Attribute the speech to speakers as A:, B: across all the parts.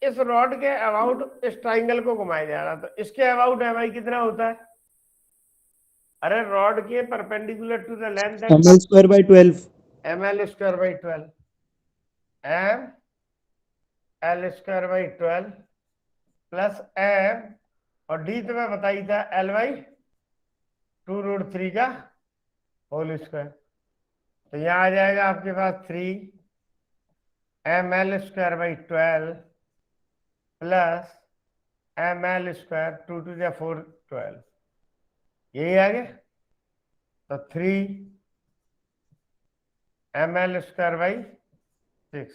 A: इस रॉड के अबाउट इस ट्राइंगल को घुमाया जा रहा, तो इसके अबाउट एम आई कितना होता है? अरे रॉड के perpendicular to the length
B: ml²
A: M L square by 12, M L square by 12 plus M, और डी तो मैं बताई था एल बाई 2√3 का होल स्क्वायर। तो यहाँ आ जाएगा आपके पास 3 ml² by 12 plus ml², 2 to the 4 12, यही आ गया। तो 3 ml² बाई 6,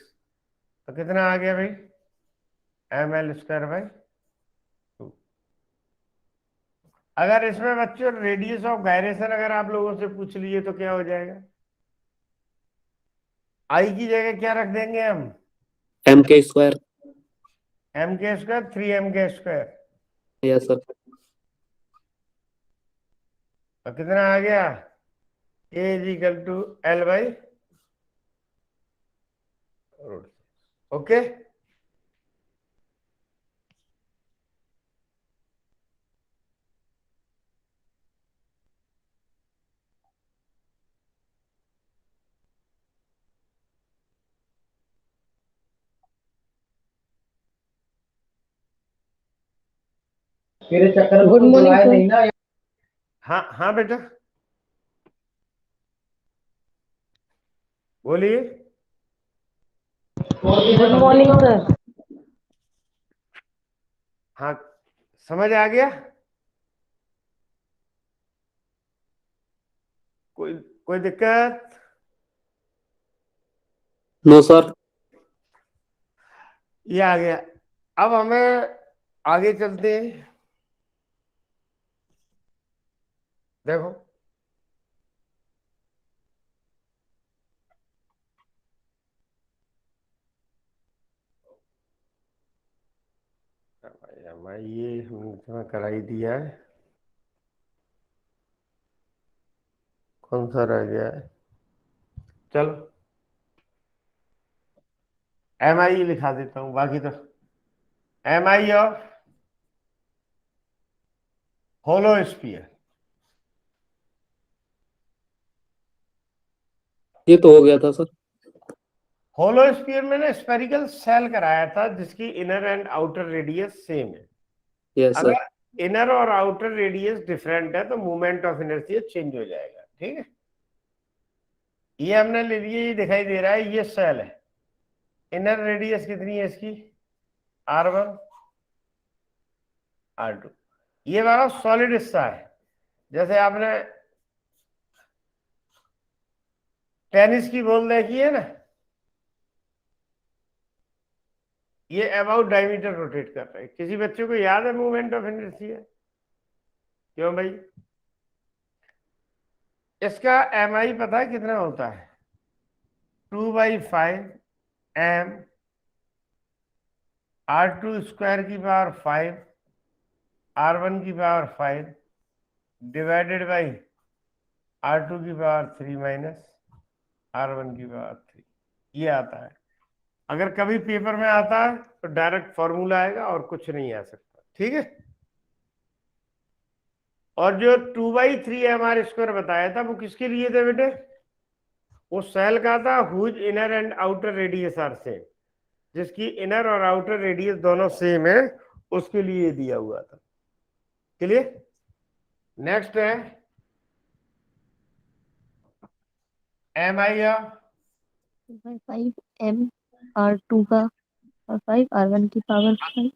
A: तो कितना आ गया भाई? ml²बाई 2। अगर इसमें बच्चों रेडियस ऑफ गायरेशन अगर आप लोगों से पूछ लिए तो क्या हो जाएगा? आई की जगह क्या रख देंगे हम?
B: mk²।
A: mk², 3 mk²,
B: yes sir.
A: तो कितना आ गया? A=L/, okay.
C: तेरे चक्कर में
D: गुड
C: तो
D: मॉर्निंग
C: बुलाया
D: सर।
C: नहीं ना।
A: हाँ हाँ बेटा, बोलिए।
D: Good morning sir.
A: हाँ, समझ आ गया? कोई कोई दिक्कत?
B: No sir.
A: ये आ गया। अब हमें आगे चलते हैं। देखो, भाई ये हमने करा ही दिया है, कौन सा रह गया है? चलो एम आई लिखा देता हूं, बाकी तो M I of hollow sphere.
B: ये तो हो गया था सर।
A: होलो स्फीयर मैंने स्फेरिकल सेल कराया था जिसकी inner and outer radius same है।
B: Yes sir.
A: अगर इनर और आउटर रेडियस डिफरेंट है तो मूवमेंट ऑफ इनर्शिया चेंज हो जाएगा, ठीक है। ये हमने ले लिए, ये दिखाई दे रहा है, ये सेल है। इनर रेडियस कितनी है इसकी? R1 R2। ये वाला सॉलिड हिस्सा है, जैसे आपने टेनिस की बॉल देखी है ना, ये अबाउट डायमीटर रोटेट कर रहा है। किसी बच्चे को याद है मूवमेंट ऑफ इनर्शिया? क्यों भाई? इसका एम आई पता है कितना होता है? 2/5 m R2² की पावर 5 R1 की पावर 5 डिवाइडेड बाई R2 की पावर 3 माइनस R1 की पावर 3, ये आता है। अगर कभी पेपर में आता है तो डायरेक्ट फॉर्मूला आएगा और कुछ नहीं आ सकता, ठीक है। और जो 2/3 mr² बताया था वो किसके लिए थे बेटे? वो सेल का था whose inner and outer radius are same, जिसकी इनर और आउटर रेडियस दोनों सेम है, उसके लिए दिया हुआ था। क्लियर? नेक्स्ट है M I of
D: 5 m R2 का और 5 R1 की पावर 5।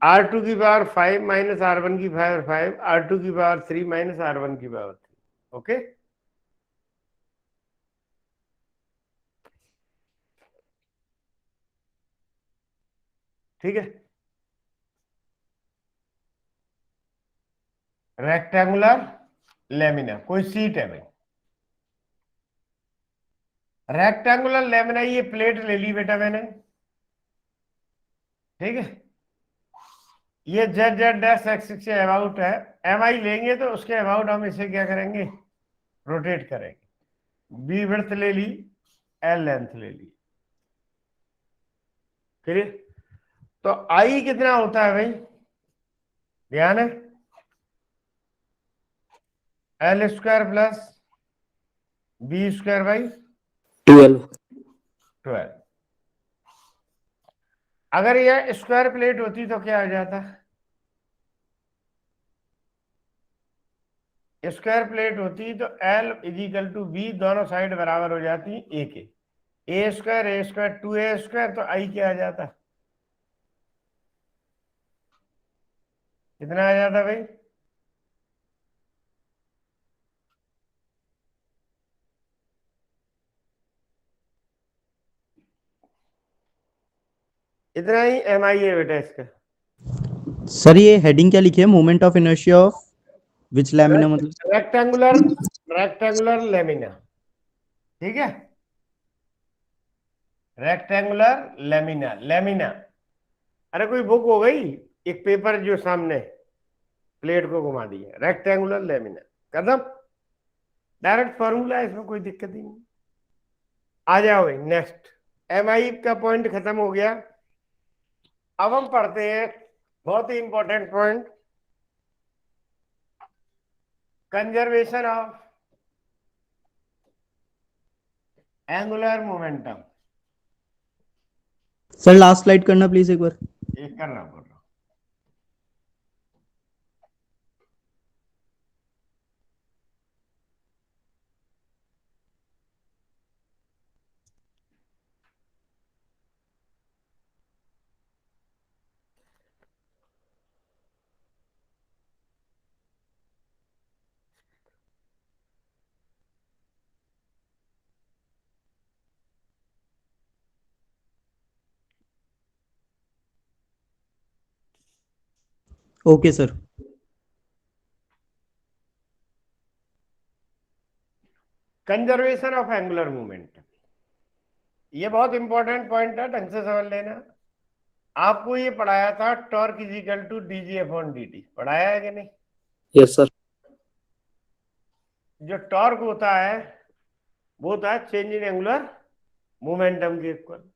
A: R2 की पावर 5 माइनस R1 की पावर 5 R2 की पावर 3 माइनस R1 की पावर 3, ओके। ठीक है। रेक्टेंगुलर लेमिना, कोई सीट है भाई। रेक्टेंगुलर लेमिना, ये प्लेट ले ली बेटा मैंने, ठीक है। ये Z Z dash axis say about है। एम आई लेंगे तो उसके अबाउट हम इसे क्या करेंगे? रोटेट करेंगे। बी विड्थ ले ली, एल लेंथ ले ली, क्लियर। तो आई कितना होता है भाई, ध्यान है, L square plus B square by
B: 12।
A: 12। अगर यह स्क्वायर प्लेट होती तो क्या आ जाता, स्क्वायर प्लेट होती तो एल इजिकल टू बी, दोनों साइड बराबर हो जाती ए के, ए स्क्वायर 2a स्क्वायर, तो आई क्या आ जाता, कितना आ जाता भाई, इतना ही एम आई है बेटा इसका।
E: सर ये हेडिंग क्या लिखी है, moment of inertia of which lamina, मतलब
A: रेक्टेंगुलर रेक्टेंगुलर लेमिना, ठीक है, रेक्टेंगुलर लेमिना, लेमिना, अरे कोई बुक हो गई, एक पेपर जो सामने प्लेट को घुमा दिया, रेक्टेंगुलर लेमिना, कदम डायरेक्ट फॉर्मूला है, इसमें कोई दिक्कत ही नहीं। आ जाओ भाई नेक्स्ट, एम आई का पॉइंट खत्म हो गया। अब हम पढ़ते हैं बहुत ही important point, conservation of angular momentum.
E: Sir last slide करना प्लीज एक बार।
A: एक कर रहा हूं।
E: Okay sir.
A: Conservation of angular movement, ये बहुत इंपॉर्टेंट पॉइंट है, ढंग से समझ लेना। आपको ये पढ़ाया था torque is equal to DG upon d, पढ़ाया है कि नहीं?
B: Yes sir.
A: जो टॉर्क होता है वो होता है चेंज इन एंगुलर मोमेंटम के इक्वल।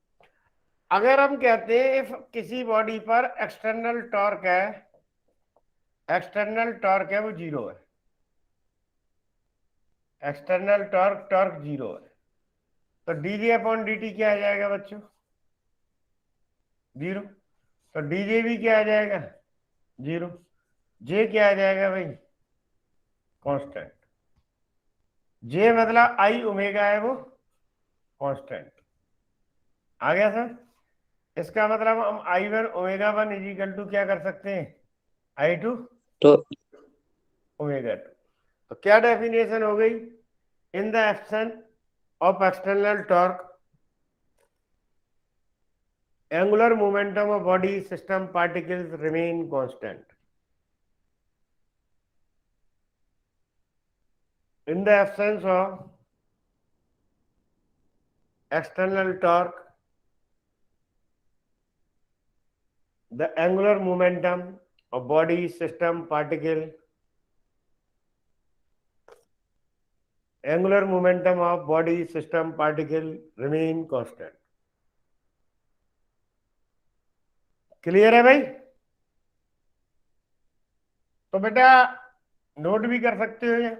A: अगर हम कहते हैं इफ किसी बॉडी पर एक्सटर्नल टॉर्क है, एक्सटर्नल टॉर्क है वो जीरो है, एक्सटर्नल टॉर्क टॉर्क जीरो है, तो डीजे अपॉन डी क्या आ जाएगा बच्चों, जीरो। तो डीजे भी क्या आ जाएगा, जीरो। जे क्या आ जाएगा भाई, कांस्टेंट। जे मतलब आई ओमेगा है वो कांस्टेंट। आ गया सर? इसका मतलब हम I1 omega 1 is equal to क्या कर सकते हैं, I2
B: तो
A: ओमेगा 2। तो क्या डेफिनेशन हो गई, in the absence of external torque angular momentum of body system particles remain constant. In the absence of external torque, the angular momentum of body, system, particle, angular momentum of body, system, particle remain constant. Clear है भाई? तो बेटा note भी कर सकते हो ये,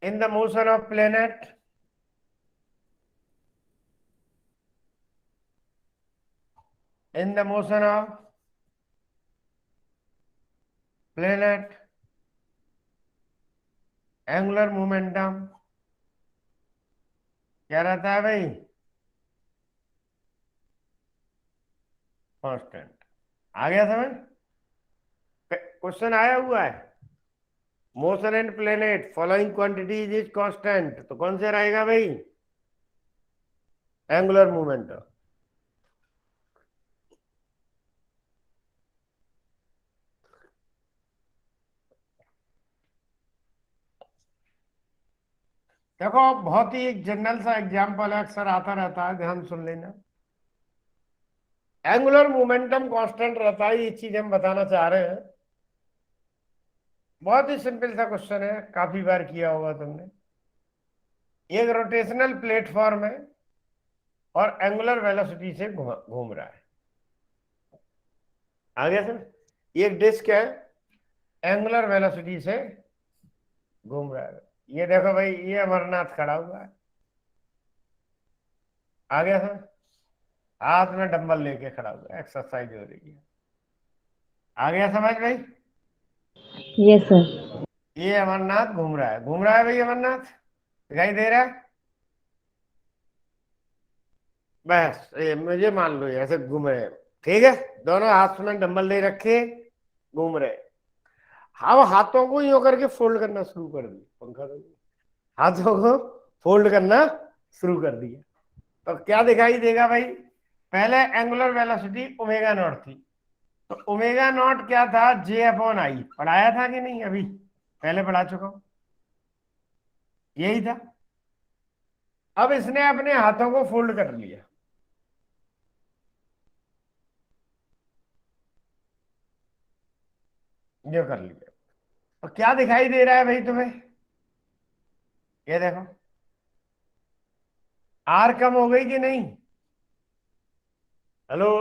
A: in the motion of planet in the motion of planet angular momentum क्या रहता है भाई, कांस्टेंट। आ गया समझ? क्वेश्चन आया हुआ है, motion and planet following quantities is constant, तो कौन से रहेगा भाई, एंगुलर मोमेंटम। देखो बहुत ही एक जनरल सा एग्जांपल है, अक्सर आता रहता है, ध्यान सुन लेना। एंगुलर मोमेंटम कांस्टेंट रहता है, ये चीज हम बताना चाह रहे हैं। बहुत ही सिंपल सा क्वेश्चन है, काफी बार किया होगा तुमने। एक रोटेशनल प्लेटफॉर्म है और एंगुलर वेलोसिटी से घूम रहा है, आ गया सर? एक डिस्क है, एंगुलर वेलोसिटी से घूम रहा है। ये देखो भाई, ये अमरनाथ खड़ा हुआ है। आ गया सर? हाथ में डंबल लेके खड़ा हुआ है, एक्सरसाइज हो रही है। आ गया समझ भाई?
D: Yes sir.
A: ये अमरनाथ घूम रहा है, घूम रहा है भाई अमरनाथ, दिखाई दे रहा है? बस ये मुझे मान लो, ये ऐसे घूम रहे हैं। ठीक है, दोनों हाथ में डंबल ले रखे, घूम रहे। हम हाथों को यूं करके फोल्ड करना शुरू कर दिया, पंखा दो, हाथों को फोल्ड करना शुरू कर दिया, तो क्या दिखाई देगा भाई? पहले एंगुलर वेलोसिटी ओमेगा नॉट थी, तो ओमेगा नॉट क्या था? जे अपॉन आई। पढ़ाया था कि नहीं? अभी पहले पढ़ा चुका हूं, यही था। अब इसने अपने हाथों को फोल्ड कर लिया, ये कर लिया, तो क्या दिखाई दे रहा है भाई तुम्हें? ये देखो, आर कम हो गई कि नहीं? हेलो?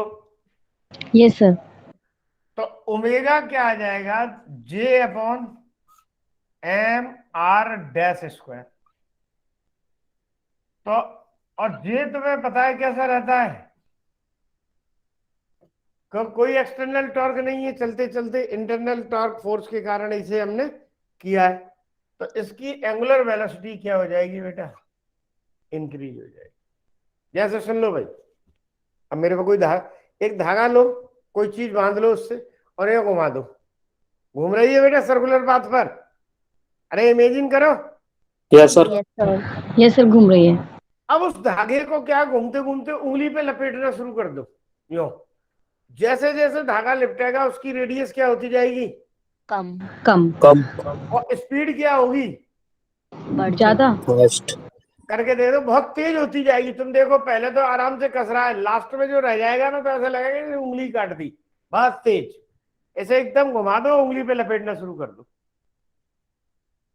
D: Yes sir.
A: तो ओमेगा क्या आ जाएगा? J upon M R dash square. तो और जे तुम्हें पता है कैसा रहता है? कोई एक्सटर्नल टॉर्क नहीं है, चलते चलते इंटरनल टॉर्क फोर्स के कारण इसे हमने किया है। तो इसकी एंगुलर वेलोसिटी क्या हो जाएगी बेटा? इंक्रीज हो जाएगी। जैसे सुन लो भाई, अब मेरे को कोई एक धागा लो, कोई चीज बांध लो उससे, और ये घुमा दो, घूम रही है बेटा सर्कुलर पाथ पर। अरे इमेजिन करो।
B: Yes sir.
D: Yes sir. Yes sir, घूम रही है।
A: अब उस धागे को क्या घूमते घूमते उंगली पे लपेटना शुरू कर दो, यो। जैसे जैसे धागा लिपटेगा उसकी रेडियस क्या होती जाएगी?
D: कम कम।
B: कम।
A: और स्पीड क्या होगी?
D: बढ़ ज्यादा।
B: फास्ट।
A: करके दे दो, बहुत तेज होती जाएगी। तुम देखो, पहले तो आराम से कस रहा है, लास्ट में जो रह जाएगा ना, तो ऐसा लगेगा कि उंगली काट दी, बहुत तेज। ऐसे एकदम घुमा दो, उंगली पे लपेटना शुरू कर दो।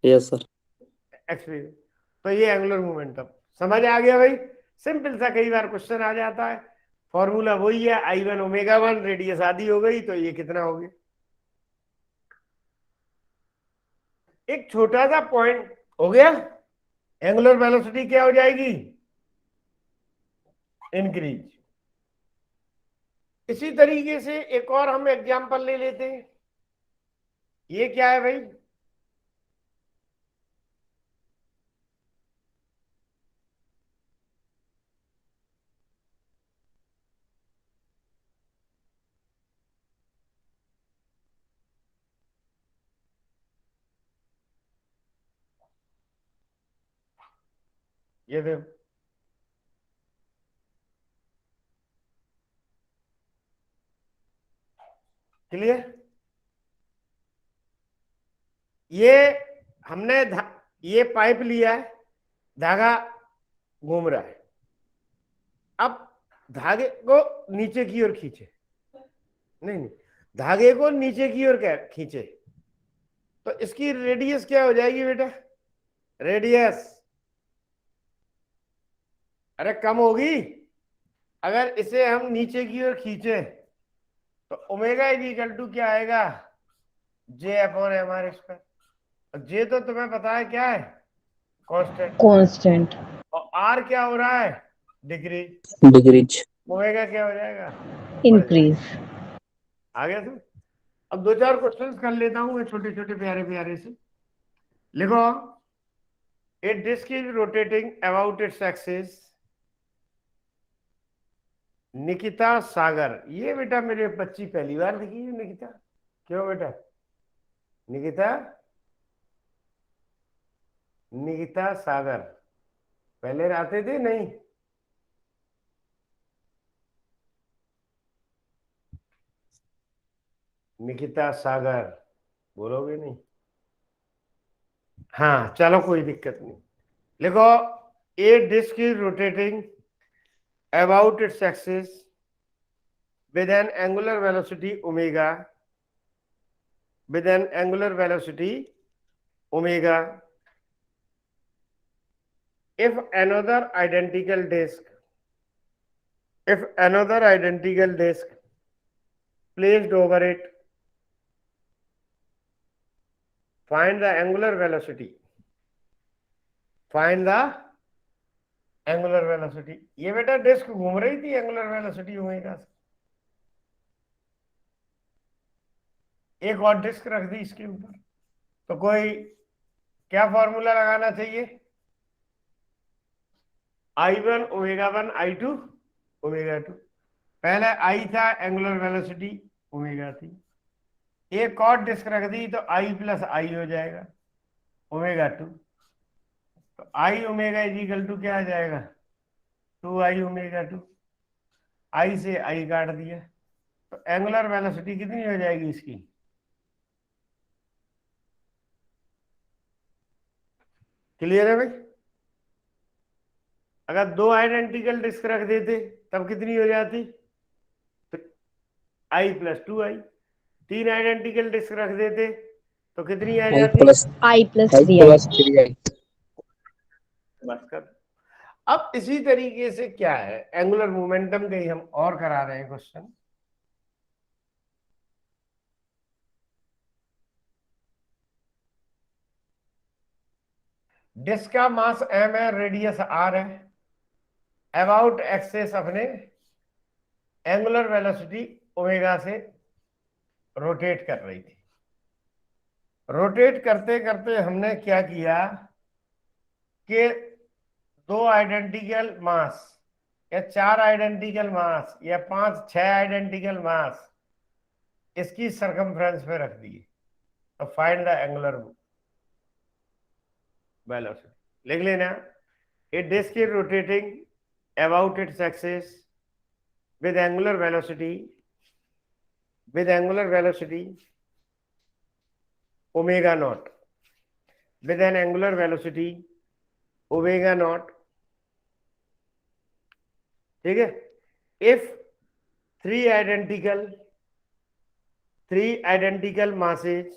B: Yes sir.
A: एक्सपीरियंस। तो ये एंगुलर मोमेंटम समझ आ गया भाई? सिंपल सा, कई बार क्वेश्चन आ जाता है। फॉर्मूला वही है, I one omega one, radius आधी हो गई, तो ये कितना हो गया? एक छोटा सा पॉइंट हो गया, एंगुलर वेलोसिटी क्या हो जाएगी? इंक्रीज। इसी तरीके से एक और हम एग्जांपल ले लेते हैं। ये क्या है भाई? ये देखो, क्लियर? ये हमने ये पाइप लिया है, धागा घूम रहा है। अब धागे को नीचे की ओर खींचे, नहीं नहीं, धागे को नीचे की ओर खींचे, तो इसकी रेडियस क्या हो जाएगी बेटा? रेडियस, अरे कम होगी। अगर इसे हम नीचे की ओर खींचे तो ओमेगा इज इक्वल टू क्या आएगा? J upon M R square. J तो तुम्हें पता है क्या है? कांस्टेंट।
D: कांस्टेंट।
A: और आर क्या हो रहा है? डिक्रीज।
B: डिग्रीज।
A: ओमेगा क्या हो जाएगा? बढ़ जाएगा।
D: इंक्रीज।
A: आ गया तुम? अब दो चार क्वेश्चंस कर लेता हूं, छोटे छोटे प्यारे प्यारे से। लिखो, a disc is rotating about its axis. Nikita Sagar, ये बेटा मेरे बच्ची पहली बार लिखी है निकिता। क्यों बेटा? निकिता, निकिता सागर पहले आते थे नहीं? निकिता सागर बोलोगे नहीं? हाँ चलो, कोई दिक्कत नहीं। लिखो, a disc is rotating about its axis with an angular velocity omega, with an angular velocity omega, if another identical disk placed over it. Find the angular velocity. Find the angular velocity. ये बेटा disc घूम रही थी, angular velocity omega से। एक और disc रख दी इसके ऊपर, तो कोई क्या फॉर्मूला लगाना चाहिए? I1 omega 1 I2 omega 2। पहले आई था, एंगुलर वेलोसिटी ओमेगा थी। एक और डिस्क रख दी तो I प्लस आई हो जाएगा ओमेगा 2। तो आई ओमेगा इज इक्वल टू क्या आ जाएगा? 2I omega 2। आई से आई काट दिया, तो एंगुलर वेलोसिटी कितनी हो जाएगी इसकी? क्लियर है भाई? अगर दो आइडेंटिकल डिस्क रख देते तब कितनी हो जाती? आई प्लस 2I। तीन आइडेंटिकल डिस्क रख देते तो कितनी आ
B: आई
A: जाती?
B: Plus
D: I plus
B: I
D: 3I.
B: Plus 3I।
A: बस कर। अब इसी तरीके से क्या है, एंगुलर मोमेंटम के ही हम और करा रहे हैं क्वेश्चन। डिस्क का मास m है, रेडियस r है, अबाउट एक्सेस अपने एंगुलर वेलोसिटी ओमेगा से रोटेट कर रही थी। रोटेट करते करते हमने क्या किया कि दो आइडेंटिकल मास या चार आइडेंटिकल मास या पांच छह आइडेंटिकल मास इसकी सरकमफ्रेंस पे रख दिए। तो फाइंड द एंगुलर वेलोसिटी लिख लेना। A disc is rotating about its axis with angular velocity omega naught, with an angular velocity omega naught, ठीक है? if three identical masses,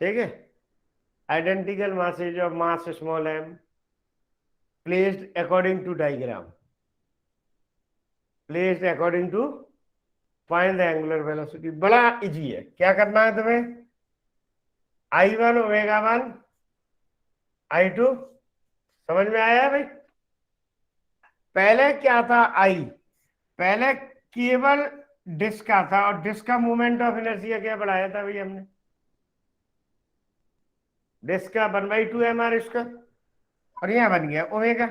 A: ठीक है, identical masses of mass small m placed according to find the angular velocity। बड़ा easy है। क्या करना है तुम्हें? I1 ओमेगा 1 I2, समझ में आया भाई? पहले क्या था? I पहले केवल डिस्क का था, और डिस्क का मोमेंट ऑफ इनर्शिया क्या बढ़ाया था भाई हमने? डिस्क का 1/2 mr², और यहां बन गया ओमेगा।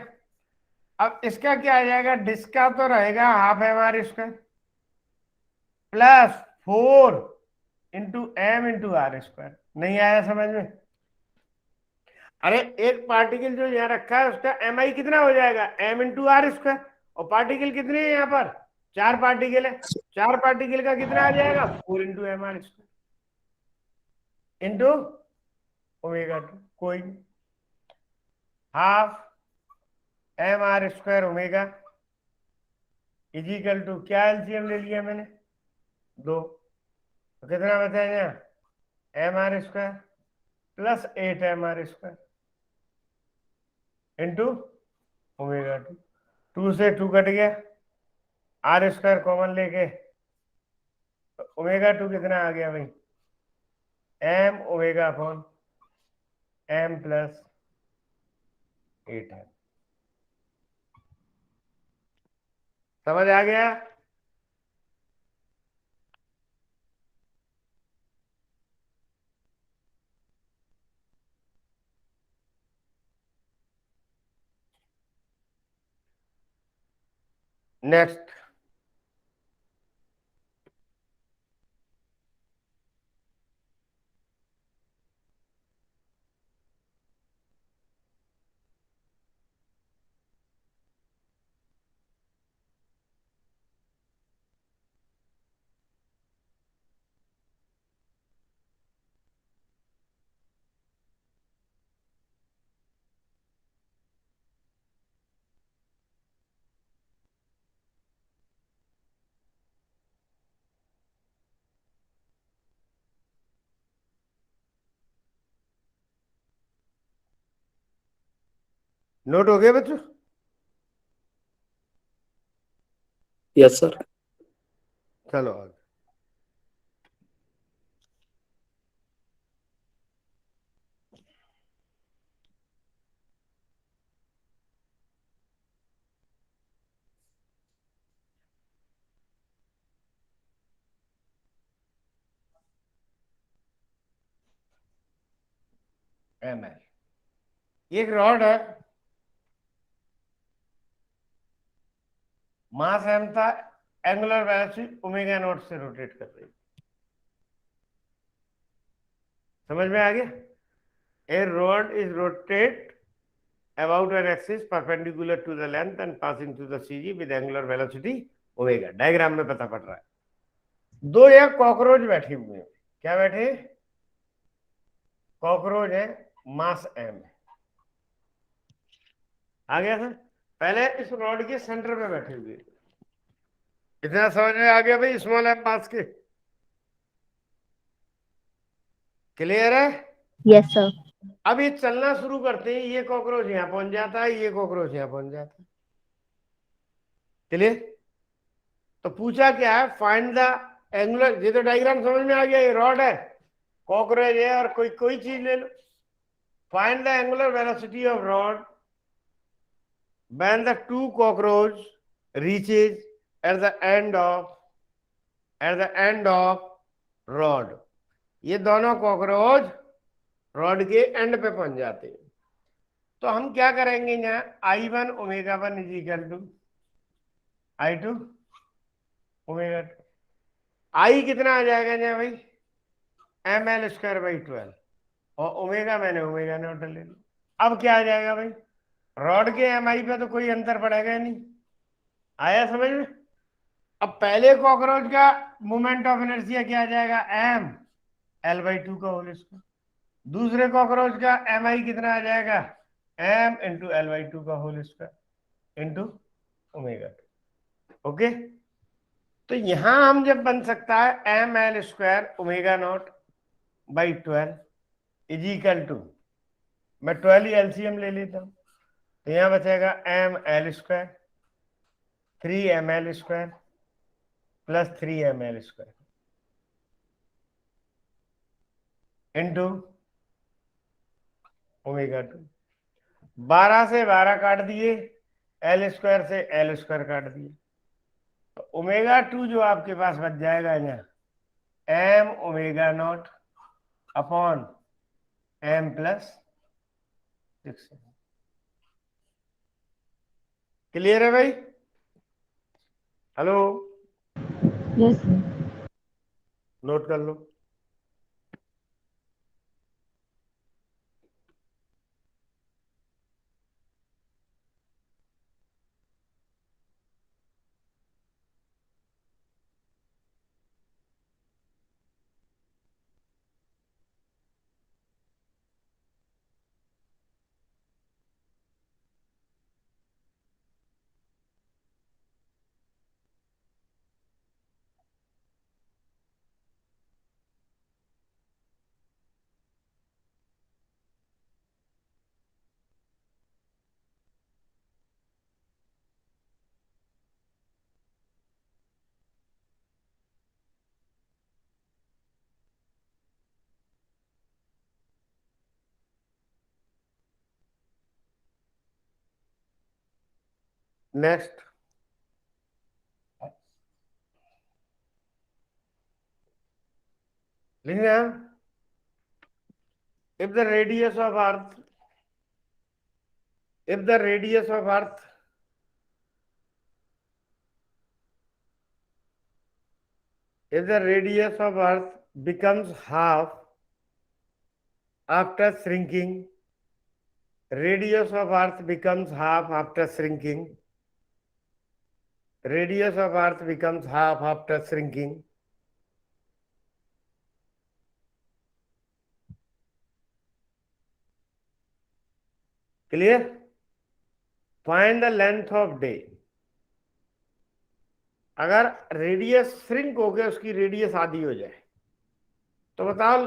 A: अब इसका क्या आ जाएगा? डिस्क का तो रहेगा half mr² plus 4 × m × r²। नहीं आया समझ में? अरे एक पार्टिकल जो यहाँ रखा है उसका mi कितना हो जाएगा? m × r²। और पार्टिकल कितने हैं यहाँ पर? चार पार्टिकल है। चार पार्टिकल का कितना आ जाएगा? 4 × mr² इंटू ओमेगा 2। कोई half mr² omega is equal to क्या? एलसीएम ले लिया मैंने, 2। तो कितना बचा यहाँ? mr² plus 8 mr² into omega 2। 2 से 2 कट गया, r² कॉमन लेके, तो ओमेगा 2 कितना आ गया भाई? m omega upon m plus 8 है। समझ आ गया? नेक्स्ट, नोट हो गया बच्चों?
B: Yes, sir.
A: चलो आगे। ml एक रॉड है, मास m था, एंगुलर वेलोसिटी ओमेगा नॉट से रोटेट कर रही। समझ में आ गया? A rod is rotate about an axis perpendicular to the length and passing through the CG with angular velocity omega। Diagram में पता पड़ रहा है। दो यहाँ कॉकरोच बैठे हुए हैं। क्या बैठे? कॉकरोच है, मास m है। आ गया सर? पहले इस रॉड के सेंटर में बैठे हुए। इतना समझ में आ गया भाई? स्मॉल m मास के। क्लियर है?
D: Yes, sir.
A: अब ये चलना शुरू करते हैं, ये कॉकरोच यहाँ पहुंच जाता है, ये कॉकरोच यहाँ पहुंच जाता है। क्लियर? तो पूछा क्या है? Find the angular. ये तो डायग्राम समझ में आ गया। ये रॉड है, कॉकरोच है, और कोई कोई चीज ले लो। Find the angular velocity of rod when the two cockroach reaches at the end of rod. ये दोनों कॉकरोच रॉड के एंड पे पहुंच जाते हैं। तो हम क्या करेंगे? यहाँ I1 omega 1 is equal to I2 omega 2। I कितना आ जाएगा यहाँ भाई? ml स्क्वायर बाई 12, और ओमेगा मैंने ओमेगा नॉट ले लो। अब क्या आ जाएगा भाई? रॉड के mi पे तो कोई अंतर पड़ेगा नहीं। आया समझ में? अब पहले कॉकरोच का मोमेंट ऑफ इनर्शिया क्या आ जाएगा? m l/2 का होल स्क्वायर। दूसरे कॉकरोच का mi कितना आ जाएगा? m इंटू l/2 का whole square into omega 2। Okay, तो यहां हम जब बन सकता है ml square omega not by 12 is equal to, मैं 12 ही एलसीएम ले लेता हूं, तो यहां बचेगा ml square 3ml square plus 3ml square into omega 2। 12 से 12 काट दिए, एल स्क्वायर से एल स्क्वायर काट दिए, तो ओमेगा 2 जो आपके पास बच जाएगा यहाँ M omega not upon m plus 6। Clear है भाई? Hello,
D: Yes, sir.
A: नोट कर लो। नेक्स्ट, लिखना, if the radius of earth if the radius of earth if the radius of earth becomes half after shrinking, radius of earth becomes half after shrinking, radius of earth becomes half after shrinking, clear? Find the length of day। अगर radius shrink हो गया, उसकी radius आधी हो जाए, तो बताओ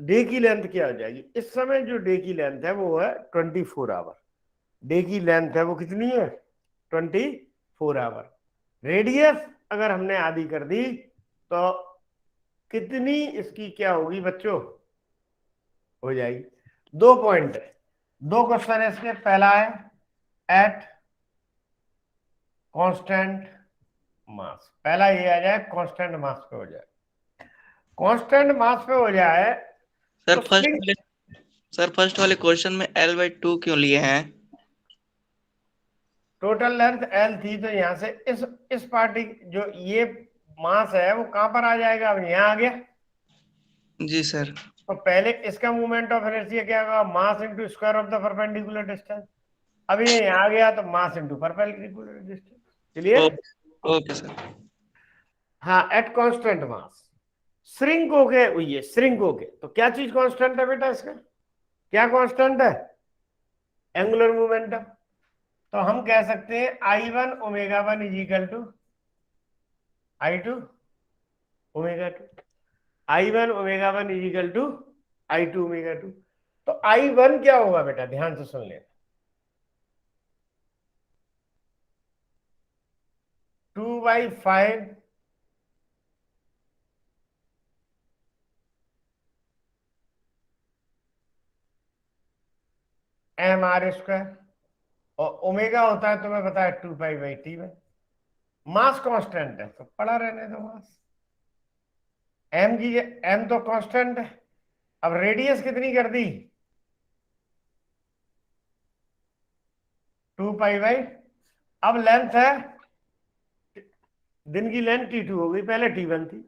A: day की लेंथ क्या हो जाएगी? इस समय जो डे की लेंथ है वो है 24 आवर। डे की लेंथ है वो कितनी है? 24 आवर। रेडियस अगर हमने आधी कर दी तो कितनी इसकी क्या होगी बच्चों, हो जाएगी। 2 पॉइंट है, 2 क्वेश्चन है इसके। पहला है एट कांस्टेंट मास, पहला ये आ जाए कांस्टेंट मास पे हो जाए, कांस्टेंट मास पे हो जाए
F: सर
A: तो
F: फर्स्ट वाले क्वेश्चन में L/2 क्यों लिए हैं?
A: टोटल लेंथ एल थी, तो यहां से इस पार्टी जो ये मास है वो कहां पर आ जाएगा, अब यहां आ गया।
F: जी सर।
A: तो पहले इसका मूवमेंट ऑफ इनर्शिया क्या होगा, mass into square of the perpendicular distance. अब ये यहाँ आ गया तो mass into perpendicular distance. Clear?
F: Okay sir.
A: हाँ, एट कांस्टेंट मास श्रिंक हो गए, ये श्रिंक हो गए तो क्या चीज कांस्टेंट है बेटा इसका, क्या कांस्टेंट है, एंगुलर मोमेंटम। तो हम कह सकते हैं I1 ω1 is equal to I2 ω2, I1 ω1 is equal to I2 ω2। तो I1 क्या होगा बेटा, ध्यान से सुन लेना, 2/5 mr², और ओमेगा होता है तुम्हें पता है 2π/T में। मास कांस्टेंट है तो पड़ा रहने दो मास, m तो कांस्टेंट है। अब रेडियस कितनी कर दी, 2π/, अब लेंथ है, दिन की लेंथ T2 हो गई, पहले T1 थी।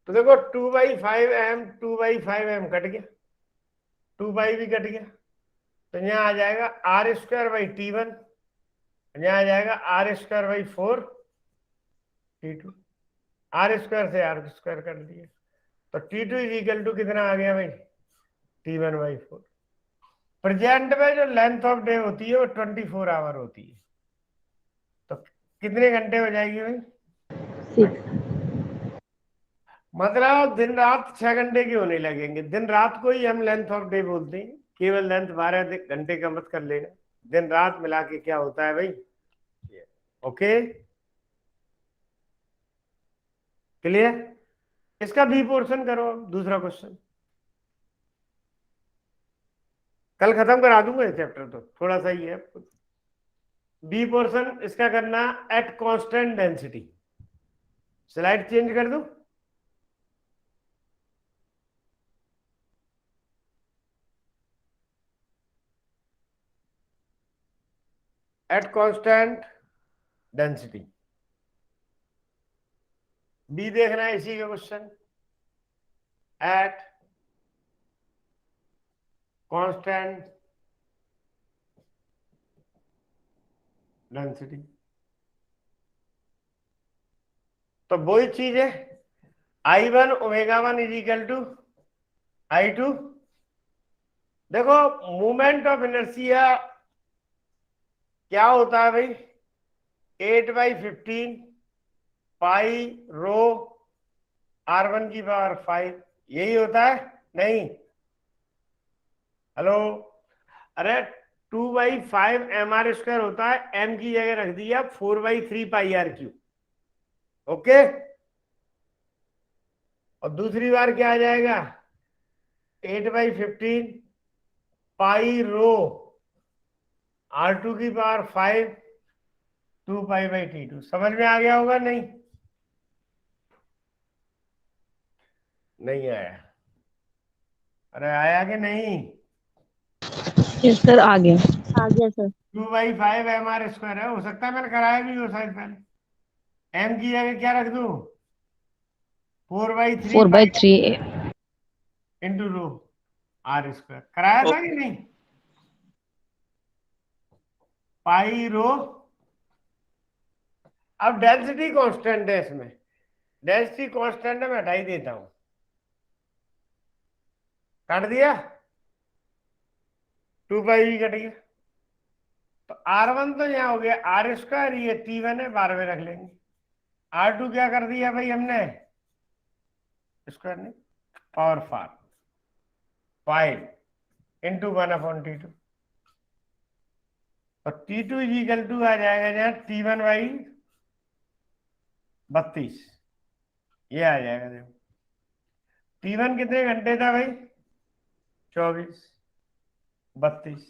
A: तो देखो 2/5m 2/5m कट गया, 2π भी कट गया, तो यहाँ आ जाएगा r²/T1, यहाँ आ जाएगा r²/4 T2, r² से r² कर दिया, तो T2 इज इक्वल टू कितना आ गया भाई, T1/4। प्रेजेंट में जो लेंथ ऑफ डे होती है वो 24 आवर होती है, तो कितने घंटे हो जाएगी भाई,
D: 6।
A: मतलब दिन रात 6 घंटे के होने लगेंगे। दिन रात को ही हम लेंथ ऑफ डे बोलते हैं, केवल लेंथ 12 घंटे का मत कर लेना, दिन रात मिला के क्या होता है भाई, ओके क्लियर। इसका बी पोर्शन करो, दूसरा क्वेश्चन कल खत्म करा दूंगा ये चैप्टर, तो थोड़ा सा ही है। बी पोर्शन इसका करना at constant density, slide change कर दूं, एट कांस्टेंट डेंसिटी, बी देखना है इसी का क्वेश्चन, एट कांस्टेंट डेंसिटी। तो वही चीज है, I1 ω1 is equal to I2। देखो मूवमेंट ऑफ इनर्शिया क्या होता है भाई, 8/15 पाई रो r1 की पावर 5, यही होता है नहीं, हेलो, अरे 2/5 mr² होता है, m की जगह रख दिया 4/3 πr3, ओके। और दूसरी बार क्या आ जाएगा, 8/15 पाई रो r2 की पावर 5 2π/T2। समझ में आ गया होगा, नहीं नहीं आया, अरे आया कि नहीं,
D: यस सर, आ गया सर।
A: 2/5 mr² है, हो सकता है मैंने कराया भी हो शायद पहले, m की जगह क्या रख दूं, 4/3
D: 4/3
A: इंटू रो r², कराया था कि नहीं, पाई रो। अब डेंसिटी कांस्टेंट है इसमें, डेंसिटी कांस्टेंट है, मैं हटा ही देता हूं, काट दिया, 2π भी कट गया, तो r1 तो यहाँ हो गया, r², ये T1 है, 12 में रख लेंगे। r2 क्या कर दिया भाई हमने, स्क्वायर नहीं, पावर 5 इंटू 1/T2, और T2 इज इक्वल टू आ जाएगा जहाँ T1/, 32, ये आ जाएगा। देखो T1 कितने घंटे था भाई? 24, 32,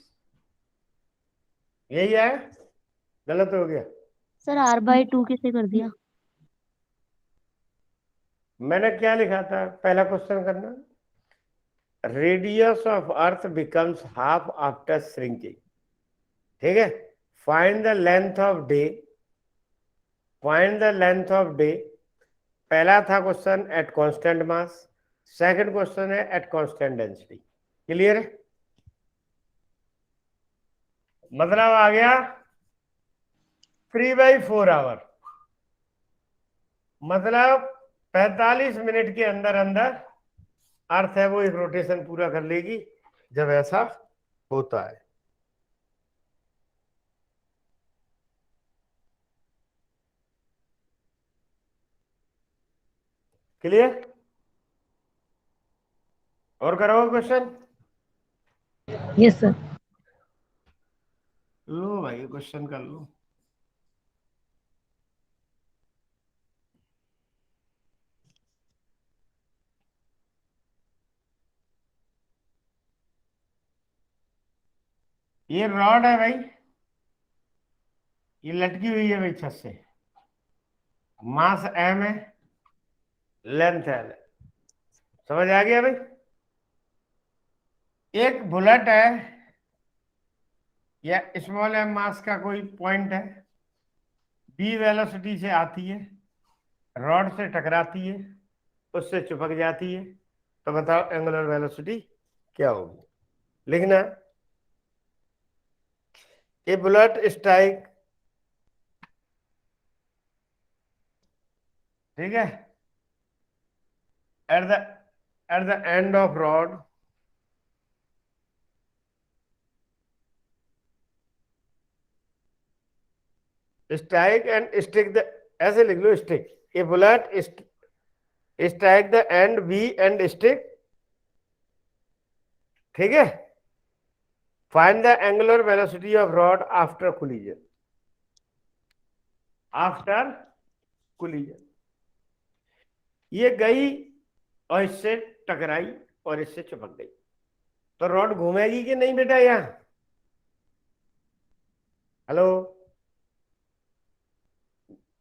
A: यही है। गलत हो गया?
D: सर R/2 कैसे कर दिया?
A: मैंने क्या लिखा था? पहला क्वेश्चन करना, radius of earth becomes half after shrinking. ठीक है, find the length of day, find the length of day. पहला था question at constant mass, second question है एट कांस्टेंट डेंसिटी। क्लियर है? मतलब आ गया 3/4 आवर, मतलब 45 मिनट के अंदर अंदर अर्थ है वो एक रोटेशन पूरा कर लेगी, जब ऐसा होता है। क्लियर? और करोगे क्वेश्चन?
C: Yes sir.
A: लो भाई क्वेश्चन कर लो। ये रॉड है भाई, ये लटकी हुई है भाई छत से, मास m है, लेंथ l है। समझ आ गया भाई? एक बुलेट है या स्मॉल m मास का कोई पॉइंट है, b वेलोसिटी से आती है, रॉड से टकराती है, उससे चिपक जाती है, तो बताओ एंगुलर वेलोसिटी क्या होगी? लिखना, ए बुलेट स्ट्राइक, ठीक है, at the end of rod, strike end stick the, ऐसे लिख लो, stick, a bullet strike the end B end stick. ठीक है, find the angular velocity of rod after collision, after collision. ये गई और इससे टकराई और इससे चिपक गई, तो रॉड घूमेगी कि नहीं बेटा? यहां हेलो,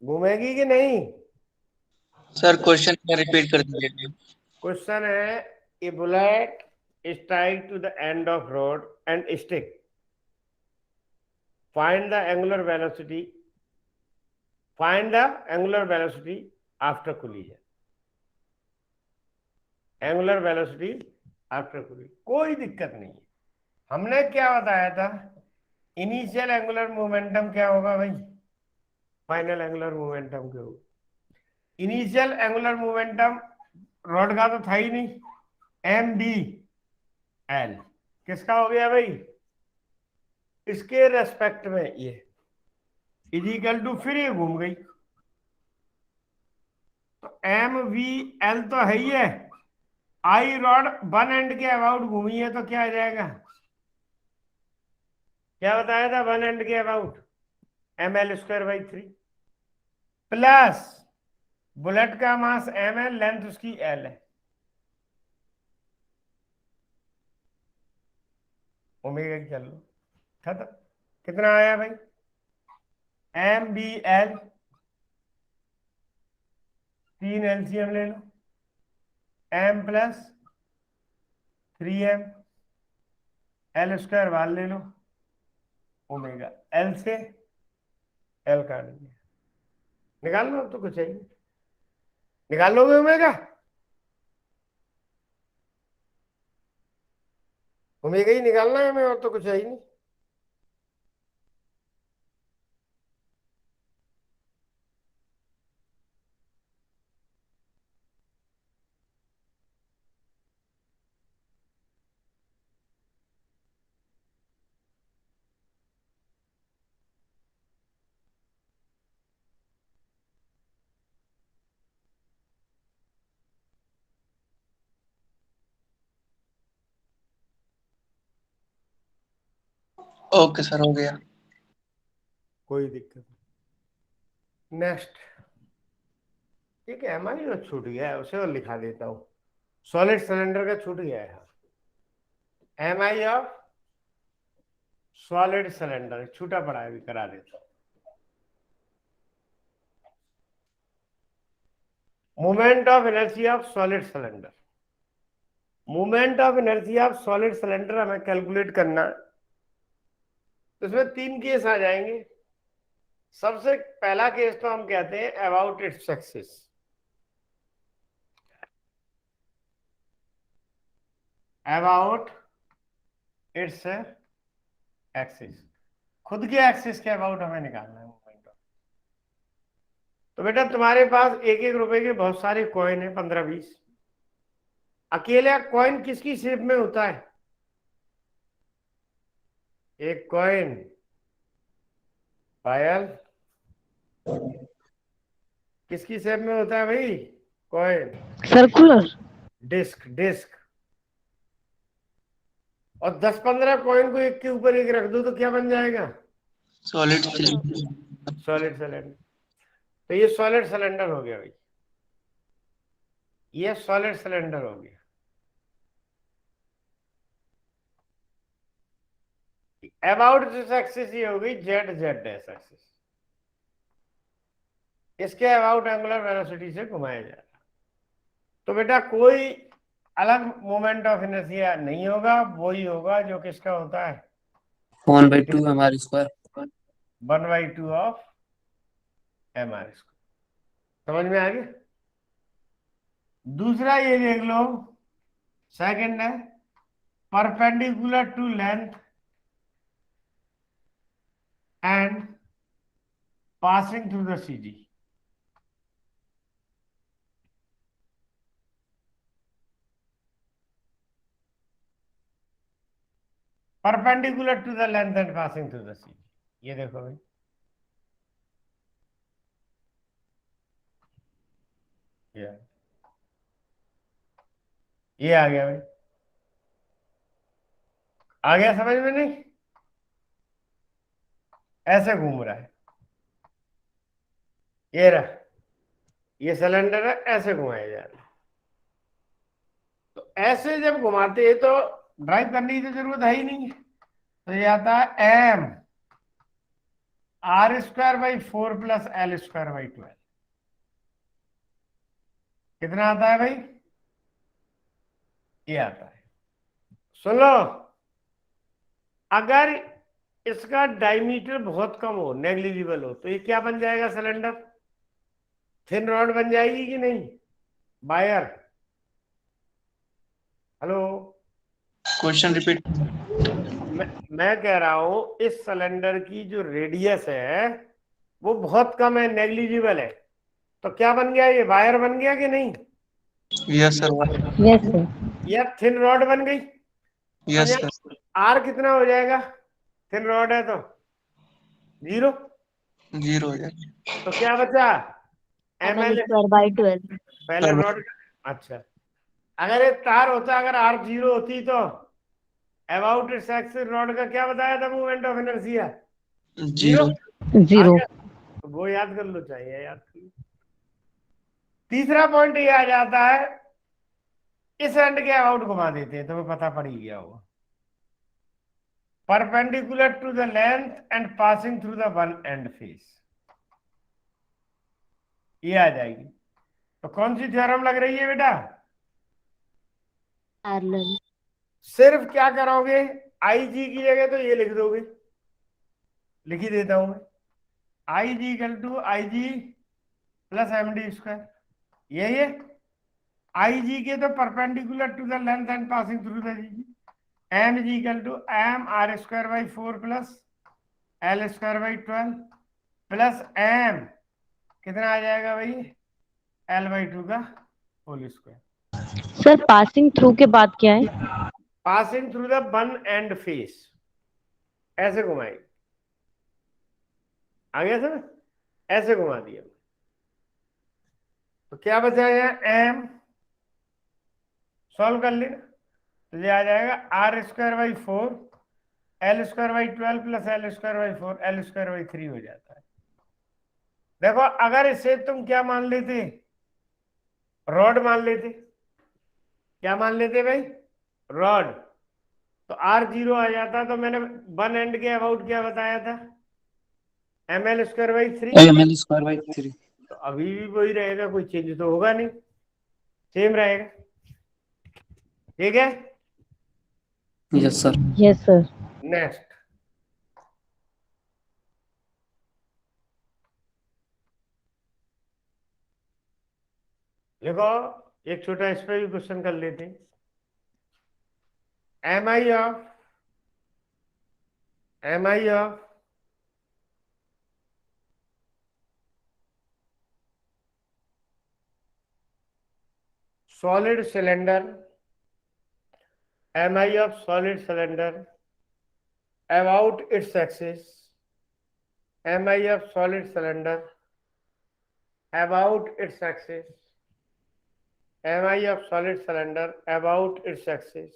A: घूमेगी कि नहीं?
F: सर क्वेश्चन क्या रिपीट कर दीजिए।
A: क्वेश्चन है, a bullet strike to the end of rod and stick, find the angular velocity, find the angular velocity after collision, angular velocity after collision. कोई दिक्कत नहीं है। हमने क्या बताया था? इनिशियल एंगुलर मोमेंटम क्या होगा भाई? फाइनल एंगुलर मोमेंटम क्या होगा? इनिशियल एंगुलर मोमेंटम रॉड का तो था ही नहीं, mdl किसका हो गया भाई? इसके रेस्पेक्ट में ये इजिकल टू, फिर ये घूम गई, तो mvl तो है ही है। आई रॉड वन एंड के अबाउट घूमी है, तो क्या आ जाएगा? क्या बताया था? वन एंड के अबाउट ml²/3 प्लस बुलेट का मास m है, लेंथ उसकी l है, ओमेगा की चल लो, खत्म। कितना आया भाई? mbl, 3 LCM ले लो, m + 3m, l² वाल ले लो, ओमेगा, l से l काट दिया, निकाल लो। अब तो कुछ है ही नहीं, निकाल लोगे ओमेगा? ओमेगा ही निकालना है हमें, और तो कुछ है ही नहीं।
F: ओके सर, हो गया।
A: कोई दिक्कत नहीं। नेक्स्ट, ठीक है, एमआई जो छूट गया है उसे और लिखा देता हूँ, सॉलिड सिलेंडर का छूट गया है, एमआई ऑफ सॉलिड सिलेंडर छूटा पड़ा है, भी करा देता हूँ। Moment of energy of solid cylinder, moment of energy of solid cylinder हमें कैलकुलेट करना है, तो इसमें 3 केस आ जाएंगे। सबसे पहला केस तो हम कहते हैं about its axis, about its axis, खुद के एक्सिस के अबाउट हमें निकालना है मोमेंट ऑफ। तो बेटा तुम्हारे पास 1-1 रुपए के बहुत सारे कॉइन है, 15-20। अकेला कॉइन किसकी शेप में होता है? एक कॉइन पायल किसकी शेप में होता है भाई? Coin
C: circular.
A: Disc, disc. और 10-15 कॉइन को एक के ऊपर एक रख दो तो क्या बन जाएगा?
F: Solid
A: solid cylinder. तो ये सॉलिड सिलेंडर हो गया भाई, ये सॉलिड सिलेंडर हो गया। अबाउट दिस एक्सिस ये हो गई जेड जेड डैश एक्सिस, इसके अबाउट एंगुलर वेलोसिटी से घुमाया जा रहा। तो बेटा कोई अलग मोमेंट ऑफ इनर्शिया नहीं होगा, वही होगा जो किसका होता है?
B: 1/2 mr square.
A: 1/2 of mr square. समझ में आ गया? दूसरा ये देख लो, सेकंड है perpendicular to length and passing through the CG। Perpendicular to the length and passing through the CG। ये देखो भाई, ये आ गया भाई, आ गया समझ में? नहीं, ऐसे घूम रहा है, ये रहा, ये सिलेंडर है, ऐसे घुमाया जा रहा है। तो ऐसे जब घुमाते हैं तो ड्राइव करने की तो जरूरत है ही नहीं, तो ये आता है m r²/4 + l²/12। कितना आता है भाई? ये आता है। सुन लो, अगर इसका डायमीटर बहुत कम हो, नेग्लिजिबल हो, तो ये क्या बन जाएगा? सिलेंडर थिन रॉड बन जाएगी कि नहीं? वायर। Hello,
F: question repeat.
A: मैं कह रहा हूं इस सिलेंडर की जो रेडियस है वो बहुत कम है, नेग्लिजिबल है, तो क्या बन गया? ये वायर बन गया कि नहीं?
F: Yes sir.
C: Yes sir.
A: या थिन रॉड बन गई?
F: Yes sir.
A: आर कितना हो जाएगा? थिन रॉड है तो 0,
F: 0 हो जाएगा।
A: तो क्या बचा?
D: ml
A: ml
D: square by 12।
A: पहले रॉड। अच्छा, अगर ये तार होता, अगर R 0 होती तो अबाउट इट्स एक्सिस रॉड का क्या बताया था मोमेंट ऑफ इनर्शिया?
F: 0।
C: 0।
A: तो वो याद कर लो, चाहिए याद कर लो। तीसरा पॉइंट ये आ जाता है, इस एंड के अबाउट घुमा देते हैं, तुम्हें पता पड़ ही गया होगा। Perpendicular to the length and passing through the one end face, ये आ जाएगी। तो कौन सी थ्योरम लग रही है बेटा?
D: पैरेलल।
A: सिर्फ क्या करोगे, आई जी की जगह तो ये लिख दोगे, लिख ही देता हूं मैं, I G equal to I G plus md²। यही है आई जी के, तो perpendicular to the length and passing through the G, M G equal to m r²/4 + l²/12 plus m कितना आ जाएगा भाई? l/2 का whole square.
C: Sir passing through के बाद क्या है?
A: Passing through the one end face, ऐसे घुमाएगी, आ गया सर? ऐसे घुमा दिया। तो क्या बचा यहाँ? m सॉल्व कर लेना, तो ये आ जाएगा r²/4 l²/12 plus l²/4 l²/3 हो जाता है। देखो, अगर इसे तुम क्या मान लेते, रॉड मान लेते, क्या मान लेते भाई, रॉड। तो R0 आ जाता, तो मैंने वन एंड के अबाउट क्या बताया था, ml²/3।
B: ml²/3।
A: तो अभी भी वही रहेगा, कोई चेंज तो होगा नहीं, सेम रहेगा। ठीक है,
B: yes sir.
C: Yes sir.
A: Next. देखो एक छोटा इस पे भी क्वेश्चन कर लेते हैं। M I of solid cylinder, mi of solid cylinder about its axis, mi of solid cylinder about its axis, mi of solid cylinder about its axis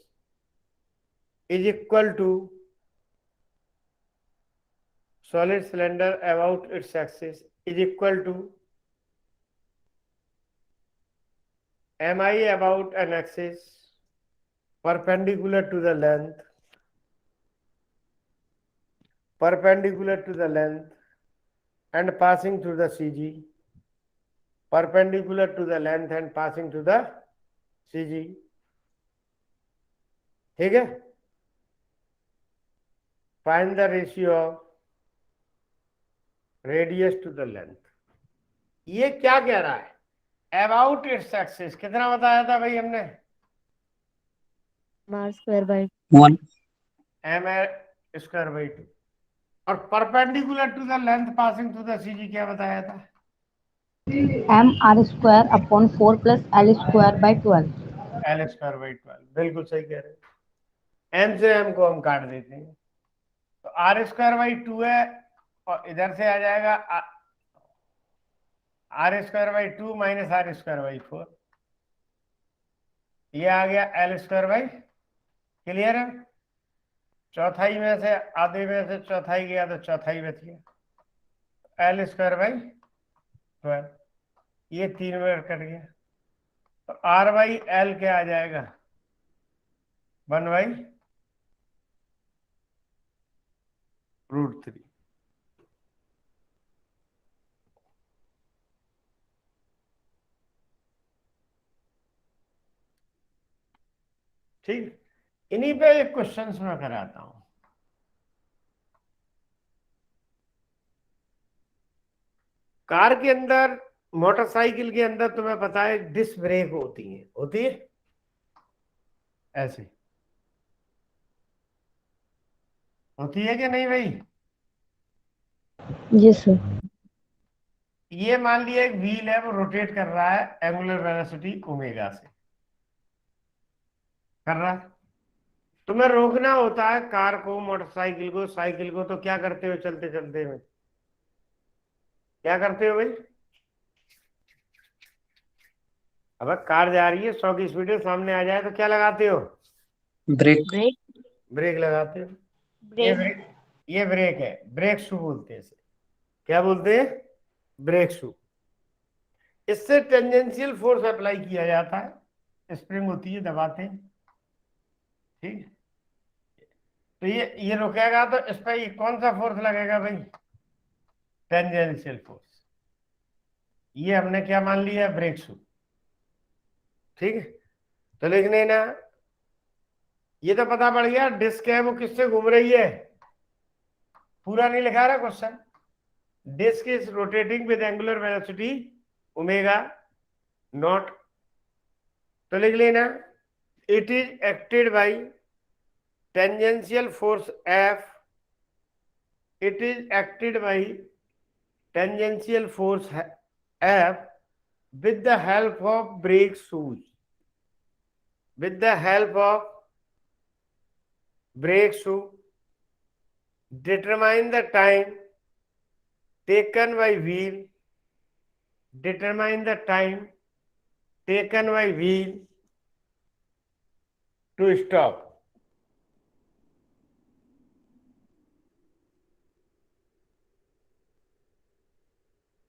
A: is equal to solid cylinder about its axis is equal to mi about an axis perpendicular to the length, and passing through the CG, perpendicular to the length and passing through the CG। ठीक है, find the ratio of radius to the length. ये क्या कह रहा है, about its axis कितना बताया था भाई हमने,
D: r²/2।
B: 1।
A: ml²/2। और perpendicular to the length passing through the CG क्या बताया था,
D: mr²/4 + l²/12।
A: l²/12। बिल्कुल सही कह रहे हैं, m से m को हम काट देते हैं, तो r²/2 है, और इधर से आ जाएगा r²/2 - r²/4, ये आ गया l²। क्लियर है, चौथाई में से आधे में से चौथाई गया तो चौथाई बच गया, l²/12, ये 3 में कट गया, तो r/l क्या आ जाएगा, 1/√3। ठीक, इन्हीं पे एक क्वेश्चन मैं कराता हूं। कार के अंदर, मोटरसाइकिल के अंदर तुम्हें पता है डिस्क ब्रेक होती है ऐसे, होती है कि नहीं भाई।
C: Yes sir.
A: ये मान लिया एक व्हील है, वो रोटेट कर रहा है एंगुलर वेलोसिटी ओमेगा से कर रहा है। तुम्हें रोकना होता है कार को, मोटरसाइकिल को, साइकिल को, तो क्या करते हो चलते चलते में, क्या करते हो भाई, अब कार जा रही है 100 की स्पीड में, सामने आ जाए तो क्या लगाते हो,
B: ब्रेक।
A: ब्रेक लगाते हो। ये ब्रेक है, ब्रेक शू बोलते हैं इसे, क्या बोलते हैं, ब्रेक शू। इससे टेंजेंशियल फोर्स अप्लाई किया जाता है, स्प्रिंग होती है, दबाते हैं, ठीक है। तो ये रुकेगा तो इस पर कौन सा फोर्स लगेगा भाई, टेंजेंशियल फोर्स। ये हमने क्या मान लिया, ब्रेक शू। ठीक है, तो लिख लेना, ये तो पता पड़ गया डिस्क है वो किससे घूम रही है, पूरा नहीं लिखा रहा question. Disk is rotating with angular velocity omega naught, तो लिख लेना, it is acted by tangential force F, it is acted by tangential force F with the help of brake shoes, with the help of brake shoe, determine the time taken by wheel, determine the time taken by wheel to stop।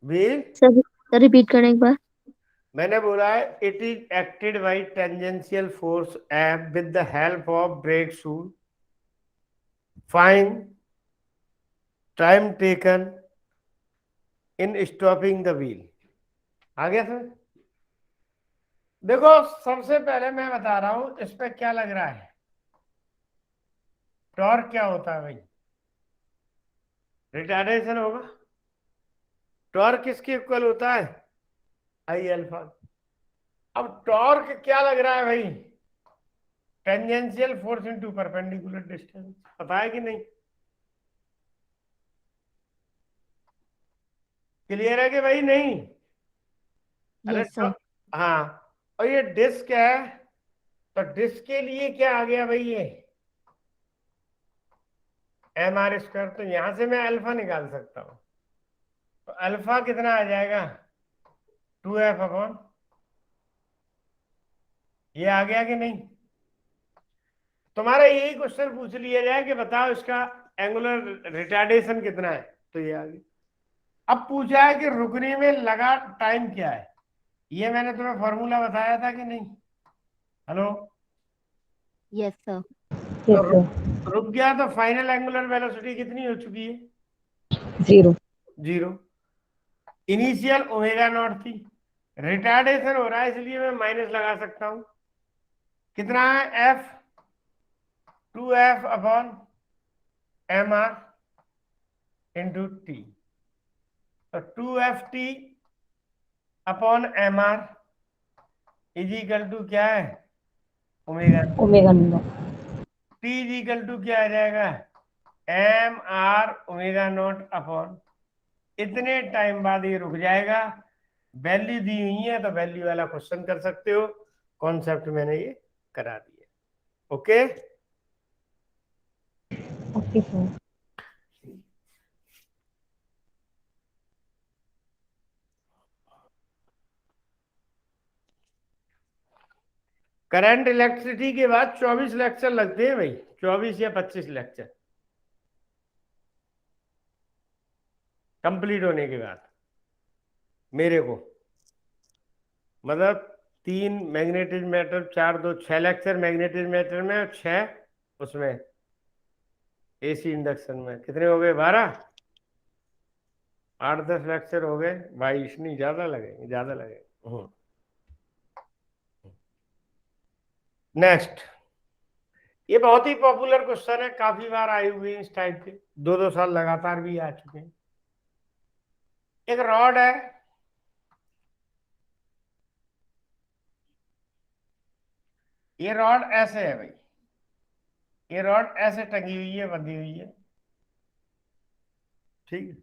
A: wheel
D: sir repeat करें एक बार।
A: मैंने बोला है it is acted by tangential force F with the help of brake shoe, find time taken in stopping the wheel. आ गया sir? देखो सबसे पहले मैं बता रहा हूं इस पे क्या लग रहा है, टॉर्क क्या होता है भाई, रिटार्डेशन होगा। टॉर्क किसके इक्वल होता है, आई अल्फा। अब टॉर्क क्या लग रहा है भाई, tangential force into perpendicular distance, पता है कि नहीं? क्लियर है कि भाई नहीं? अरे
D: यस सर।
A: हाँ, और ये डिस्क है, तो डिस्क के लिए क्या आ गया भाई, ये एम आर स्क्वायर, तो यहां से मैं अल्फा निकाल सकता हूं। तो अल्फा कितना आ जाएगा, 2f अपॉन, ये आ गया कि नहीं? तुम्हारा यही क्वेश्चन पूछ लिया जाए कि बताओ इसका एंगुलर रिटार्डेशन कितना है, तो ये आ गया। अब पूछा है कि रुकने में लगा टाइम क्या है, ये मैंने तुम्हें फॉर्मूला बताया था कि नहीं? हेलो?
D: Yes sir.
A: तो रुक गया तो फाइनल एंगुलर वेलोसिटी कितनी हो चुकी है,
C: 0.
A: 0। इनिशियल ओमेगा नॉट थी, रिटार्डेशन हो रहा है इसलिए मैं माइनस लगा सकता हूं। कितना है, F, 2f upon M R into T, तो 2ft upon M R is equal to क्या है, omega.
C: Omega naught.
A: T is equal to क्या आ जाएगा, M R omega not upon, इतने टाइम बाद ये रुक जाएगा। वैल्यू दी हुई है तो वैल्यू वाला क्वेश्चन कर सकते हो, कॉन्सेप्ट मैंने ये करा दिया। Okay,
C: Okay, sir.
A: Current electricity के बाद 24 लेक्चर लगते हैं भाई, 24 या 25 लेक्चर कंप्लीट होने के बाद मेरे को, मतलब 3 magnetic matter, 4 2 6 lecture magnetic matter में और 6 उसमें एसी इंडक्शन में, कितने हो गए, 12, 8 10 लेक्चर हो गए, 22 नहीं, ज्यादा लगे, ज्यादा लगे। नेक्स्ट, ये बहुत ही पॉपुलर क्वेश्चन है, काफी बार आए हुए हैं इस टाइप के, 2 2 साल लगातार भी आ चुके हैं। एक रॉड है, ये रॉड ऐसे है भाई, ये रॉड ऐसे टंगी हुई है, बंधी हुई है, ठीक है।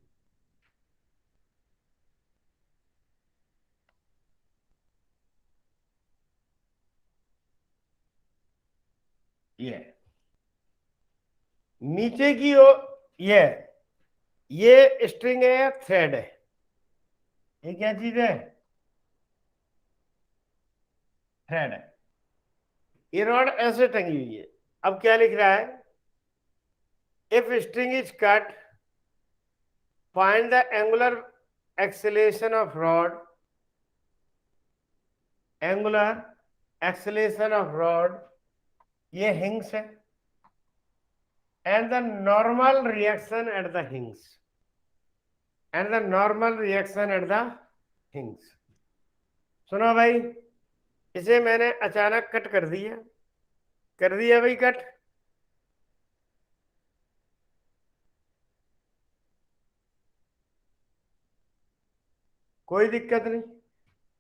A: ये नीचे की ओर ये स्ट्रिंग है या थ्रेड है, ये क्या चीज है, थ्रेड है। ये रॉड ऐसे टंगी हुई है। अब क्या लिख रहा है, if string is cut find the angular acceleration of rod, angular acceleration of rod, ये हिंग्स है, and the normal reaction at the hinges, and the normal reaction at the hinges. सुनो भाई, इसे मैंने अचानक कट कर दिया भाई कट, कोई दिक्कत नहीं।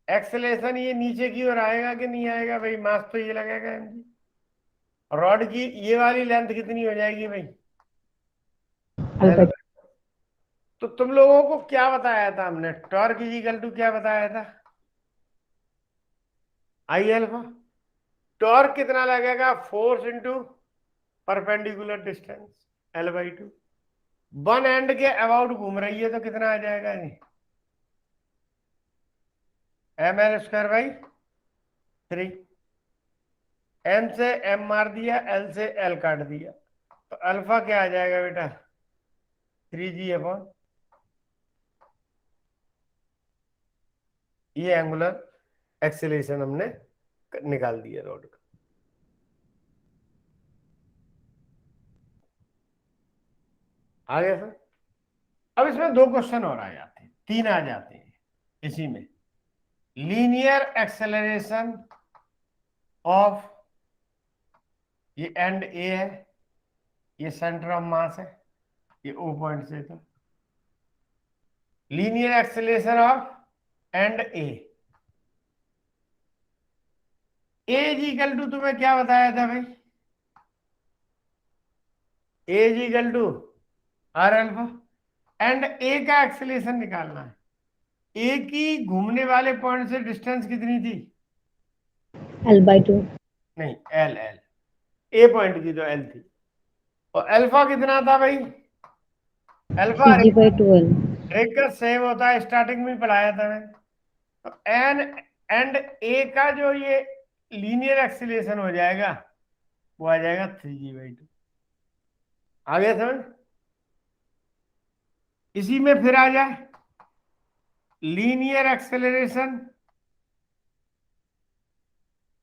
A: एक्सेलेरेशन ये नीचे की ओर आएगा कि नहीं आएगा भाई, मास तो ये लगेगा एमजी। रॉड की ये वाली लेंथ कितनी हो जाएगी भाई,
C: Alpha.
A: तो तुम लोगों को क्या बताया था हमने, टॉर्क इज इक्वल टू क्या बताया था, आई अल्फा। टॉर्क कितना लगेगा, force into perpendicular distance, L/2। One end के अबाउट घूम रही है तो कितना आ जाएगा जी, mL²/3। m से m मार दिया, l से l काट दिया, तो अल्फा क्या आ जाएगा बेटा, 3g अपॉन ये एंगुलर एक्सेलरेशन हमने निकाल दिया रॉड का। आ गया सर। अब इसमें 2 क्वेश्चन और आ जाते हैं, 3 आ जाते हैं इसी में। लीनियर एक्सेलरेशन ऑफ, ये एंड ए है, ये सेंटर ऑफ मास है, ये ओ पॉइंट से था। Linear acceleration of end A is equal to, तुम्हें क्या बताया था भाई? A is equal to R alpha, and A का एक्सेलरेशन निकालना है। ए की घूमने वाले पॉइंट से डिस्टेंस कितनी थी?
C: L/2.
A: नहीं, एल एल, ए पॉइंट की तो एल थी। और अल्फा कितना था भाई? Alpha
C: CG/2L.
A: रेखा सेम होता है, स्टार्टिंग में पढ़ाया था मैंने। तो एन एंड ए का जो ये लीनियर एक्सेलरेशन हो जाएगा वो आ जाएगा 3g/2। आ गया समझ? इसी में फिर आ जाए linear acceleration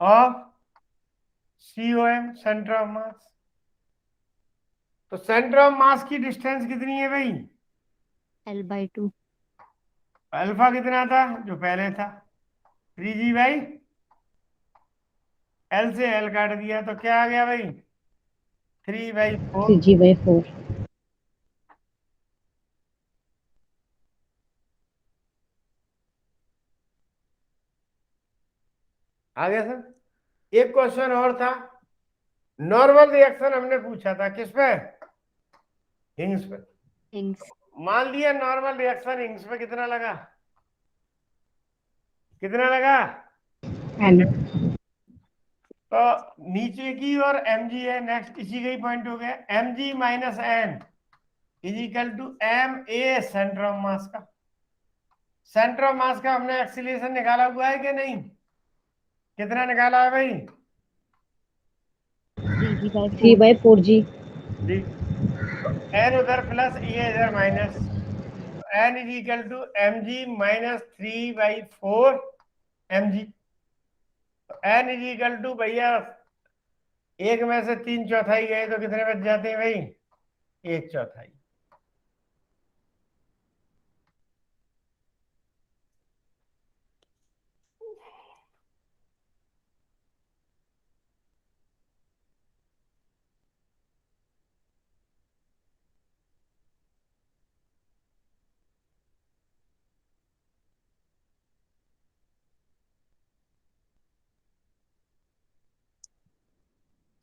A: of COM, centre of मास। तो सेंटर ऑफ मास की डिस्टेंस कितनी है भाई?
D: L/2.
A: अल्फा कितना था जो पहले था? 3g/, एल से एल काट दिया तो क्या आ गया भाई? 3/4।
C: CG/4.
A: आ गया सर। एक क्वेश्चन और था, नॉर्मल रिएक्शन हमने पूछा था किस पे? हिंग्स पे।
D: Higgs.
A: मान लिया नॉर्मल रिएक्शन हिंग्स पे कितना लगा? कितना लगा?
C: N.
A: तो नीचे की और mg है, नेक्स्ट इसी का ही पॉइंट हो गया। mg minus n is equal to m a centre of mass का। सेंटर ऑफ मास का हमने एक्सीलरेशन निकाला हुआ है कि नहीं? कितना निकाला है भाई?
D: 3g/4.
C: 3/4G.
A: जी, n उधर प्लस ये इधर minus, n is equal to mg minus 3/4 mg। n is equal to भैया, एक में से 3/4 गए तो कितने बच जाते हैं भाई? 1/4।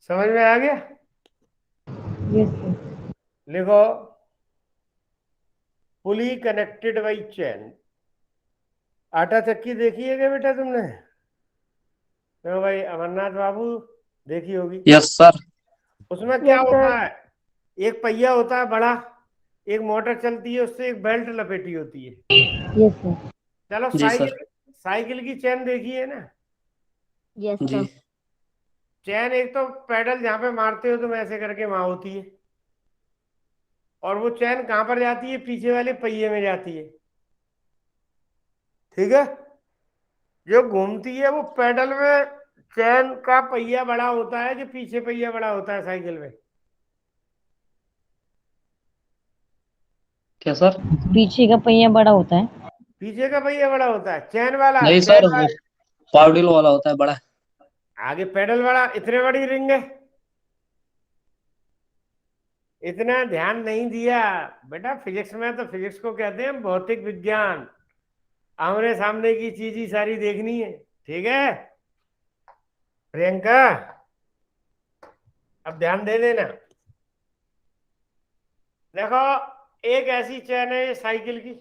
A: समझ में आ गया?
C: Yes, sir.
A: लिखो, पुली कनेक्टेड बाई चेन। आटा चक्की देखी है क्या बेटा तुमने? तो भाई अमरनाथ बाबू देखी होगी।
B: Yes sir.
A: उसमें क्या
C: Yes,
A: होता
C: sir.
A: है? एक पहिया होता है बड़ा, एक मोटर चलती है, उससे एक बेल्ट लपेटी होती है।
C: Yes, sir.
A: चलो
B: जी
A: साइकिल,
B: सर।
A: साइकिल की चेन देखी है ना?
D: Yes,
B: जी
D: sir.
A: चैन एक तो पेडल जहां पे मारते हो तुम ऐसे करके वहां होती है, और वो चैन कहां पर जाती है? पीछे वाले पहिए में जाती है। ठीक है? जो घूमती है वो पेडल में, चैन का पहिया बड़ा होता है कि पीछे पहिया बड़ा होता है साइकिल में?
B: क्या सर?
C: पीछे का पहिया बड़ा होता है।
A: पीछे का पहिया बड़ा होता है, चैन वाला,
B: नहीं
A: चैन
B: सर, वो
A: वाला।
B: पावडिल वाला होता है बड़ा।
A: आगे पेडल बड़ा, इतने बड़ी रिंग है। इतना ध्यान नहीं दिया बेटा फिजिक्स में, तो फिजिक्स को कहते हैं भौतिक विज्ञान। आमने सामने की चीज ही सारी देखनी है। ठीक है प्रियंका, अब ध्यान दे देना। देखो, एक ऐसी चैन है ये साइकिल की,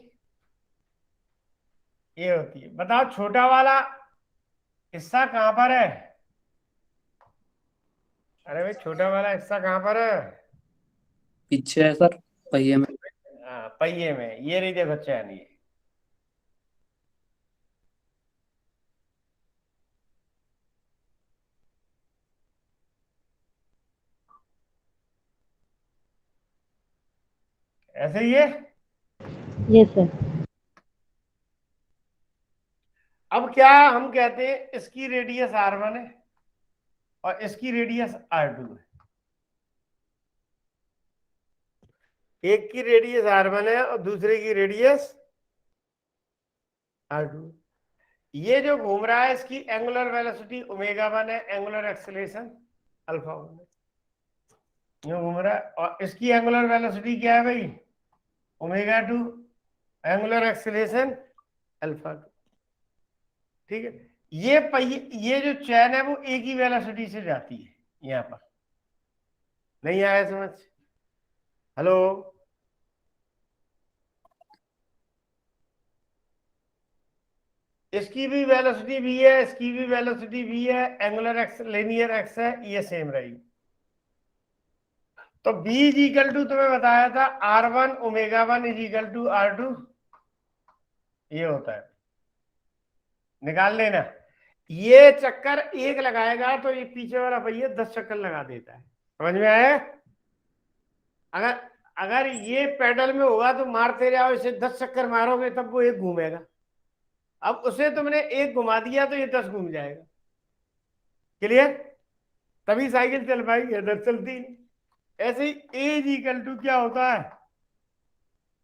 A: ये होती है। बताओ छोटा वाला हिस्सा कहां पर है? अरे भाई छोटा वाला हिस्सा कहां पर है?
B: पीछे है सर, पहिए में।
A: हाँ, पहिए में। ये रही देखो चैन, ये ऐसे ही है।
C: Yes, sir.
A: अब क्या हम कहते हैं, इसकी रेडियस r1 है और इसकी रेडियस r2 है। एक की रेडियस r1 है और दूसरे की रेडियस r2। ये जो घूम रहा है इसकी एंगुलर वेलोसिटी ω1 है, एंगुलर एक्सेलरेशन α1 है। ये घूम रहा है और इसकी एंगुलर वेलोसिटी क्या है भाई, ω2, एंगुलर एक्सेलरेशन α2। ठीक है, ये जो चैन है वो एक ही वेलोसिटी से जाती है। यहां पर नहीं आया समझ? हेलो, इसकी भी वेलोसिटी v है, इसकी भी वेलोसिटी v है, एंगुलर एक्स लीनियर एक्स है, ये सेम रहेगी। तो b इज इक्वल टू तुम्हें बताया था r1 ω1 is equal to r2, ये होता है, निकाल लेना। ये चक्कर एक लगाएगा तो ये पीछे वाला भैया 10 चक्कर लगा देता है। समझ में आया? अगर अगर ये पेडल में होगा तो मारते जाओ, इसे 10 चक्कर मारोगे तब वो एक घूमेगा। अब उसे तुमने एक घुमा दिया तो ये 10 घूम जाएगा। क्लियर? तभी साइकिल चल पाएगी, इधर चलती नहीं। ऐसे ही ए इज इक्वल टू क्या होता है,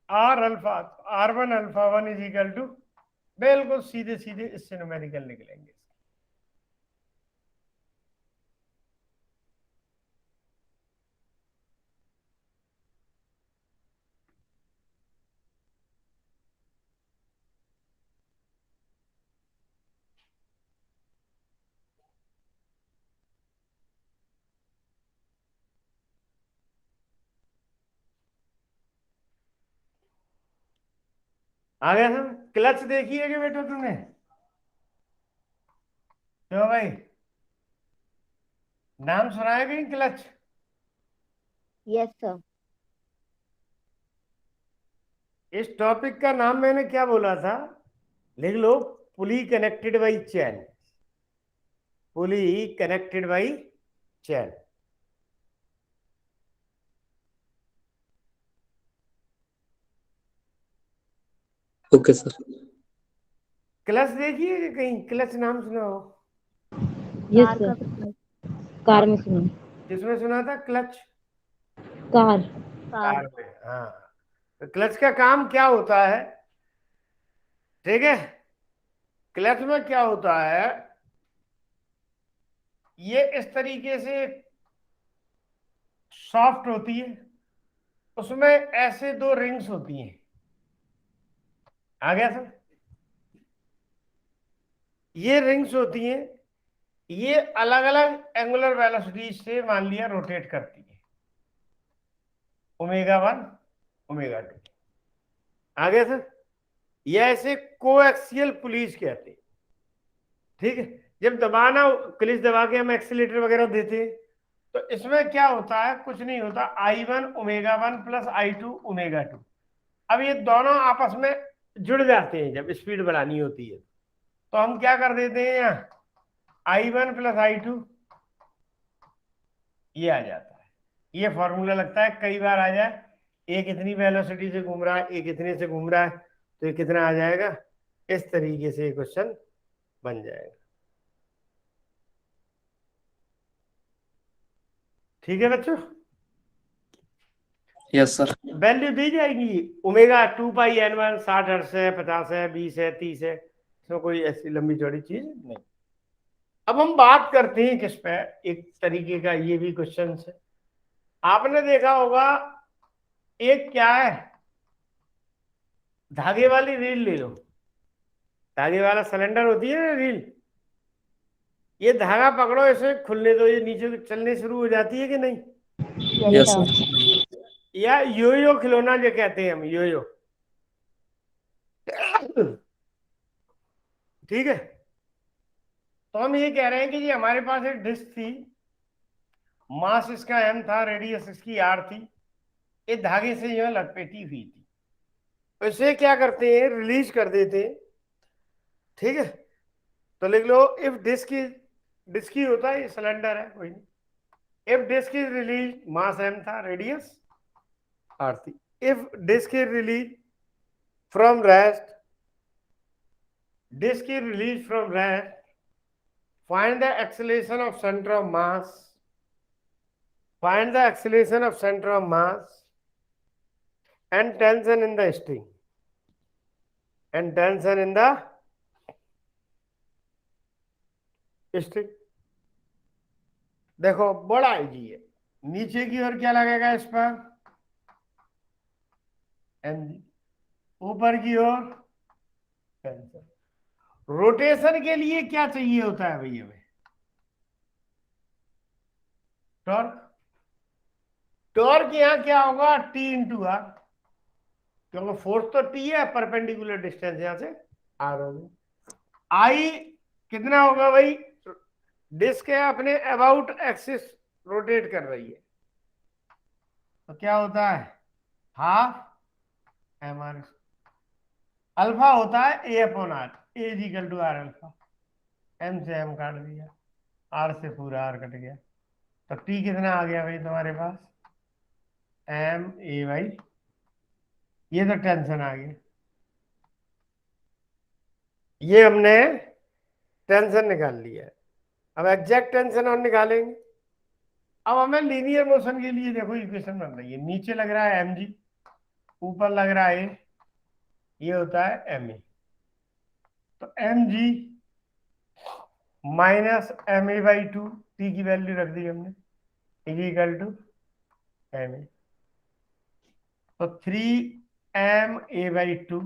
A: R alpha, r1 α1 is equal to, बिल्कुल सीधे सीधे इससे न्यूमेरिकल निकलेंगे। आ गया सर? क्लच देखी है कि बेटा तुमने? क्यों भाई, नाम सुना है कहीं क्लच?
D: Yes sir.
A: इस टॉपिक का नाम मैंने क्या बोला था, लिख लो, pulley connected by chain. Pulley connected by chain.
B: Okay sir.
A: Clutch देखी है कि कहीं क्लच नाम सुना हो?
C: यस
D: कार का
C: सर,
D: बिजनेस।
C: कार में सुना।
A: किसमें सुना था क्लच?
C: कार।
D: कार।
A: कार में, हाँ। तो क्लच का काम क्या होता है? ठीक है, क्लच में क्या होता है, ये इस तरीके से सॉफ्ट होती है, उसमें ऐसे दो रिंग्स होती हैं। आ गया सर? ये रिंग्स होती हैं, ये अलग अलग एंगुलर वेलोसिटी से मान लिया रोटेट करती है, ω1 ω2। आ गया सर? ये ऐसे कोएक्सियल पुलीज कहते हैं। ठीक है, जब दबाना, क्लिच दबा के हम एक्सीलेटर वगैरह देते हैं तो इसमें क्या होता है, कुछ नहीं होता, I1 ω1 प्लस I2 ω2। अब ये दोनों आपस में जुड़ जाते हैं, जब स्पीड बढ़ानी होती है तो हम क्या कर देते हैं, यहाँ I1 प्लस I2 ये आ जाता है। ये फॉर्मूला लगता है, कई बार आ जाए, एक इतनी वेलोसिटी से घूम रहा है, एक इतने से घूम रहा है, तो ये कितना आ जाएगा, इस तरीके से क्वेश्चन बन जाएगा। ठीक है बच्चों?
B: Yes sir.
A: वैल्यू दी जाएगी, ω2πN1 60 हर्ट्ज है, 50 है, 20 है, 30 है, इसमें कोई ऐसी लंबी चौड़ी चीज नहीं। अब हम बात करते हैं किस पे, एक तरीके का ये भी क्वेश्चन है, आपने देखा होगा, एक क्या है, धागे वाली रील ले लो, धागे वाला सिलेंडर होती है ना रील, ये धागा पकड़ो, इसे खुलने दो, ये नीचे चलने शुरू हो जाती है कि नहीं?
B: Yes
C: sir.
B: सर।
A: या योयो खिलौना जो कहते हैं हम, योयो। ठीक है, तो हम ये कह रहे हैं कि जी हमारे पास एक डिस्क थी, मास इसका m था, रेडियस इसकी r थी, ये धागे से यह लपेटी हुई थी, तो इसे क्या करते हैं, रिलीज कर देते हैं। ठीक है, तो लिख लो, इफ डिस्क ही होता है, ये सिलेंडर है कोई नहीं, if disk is release, mass m था, रेडियस r थी, if disk is release from rest disk is released from rest. Find the acceleration of center of mass. Find the acceleration of center of mass and tension in the string. And tension in the string. देखो बड़ा easy है। नीचे की ओर क्या लगेगा इस पर? mg। ऊपर की ओर टेंशन। रोटेशन के लिए क्या चाहिए होता है भैया हमें? टॉर्क। टॉर्क यहां क्या होगा? टी इंटू आर, क्योंकि फोर्स तो टी है, परपेंडिकुलर डिस्टेंस यहां से आर होगी। आई कितना होगा भाई? डिस्क है अपने अबाउट एक्सिस रोटेट कर रही है, तो क्या होता है? Half M are. अल्फा होता है A upon R, A is equal to R alpha. M से एम काट दिया, आर से पूरा आर कट गया, तो टी कितना आ गया भाई तुम्हारे पास? एम ए बाई, ये तो टेंशन आ गया। ये हमने टेंशन निकाल लिया है। अब एग्जैक्ट टेंशन और निकालेंगे। अब हमें लीनियर मोशन के लिए देखो इक्वेशन बन रही है। नीचे लग रहा है mg, ऊपर लग रहा है ये होता है ma। तो mg minus ma by 2, T की वैल्यू रख दी हमने, इज इक्वल टू ma। तो 3ma by 2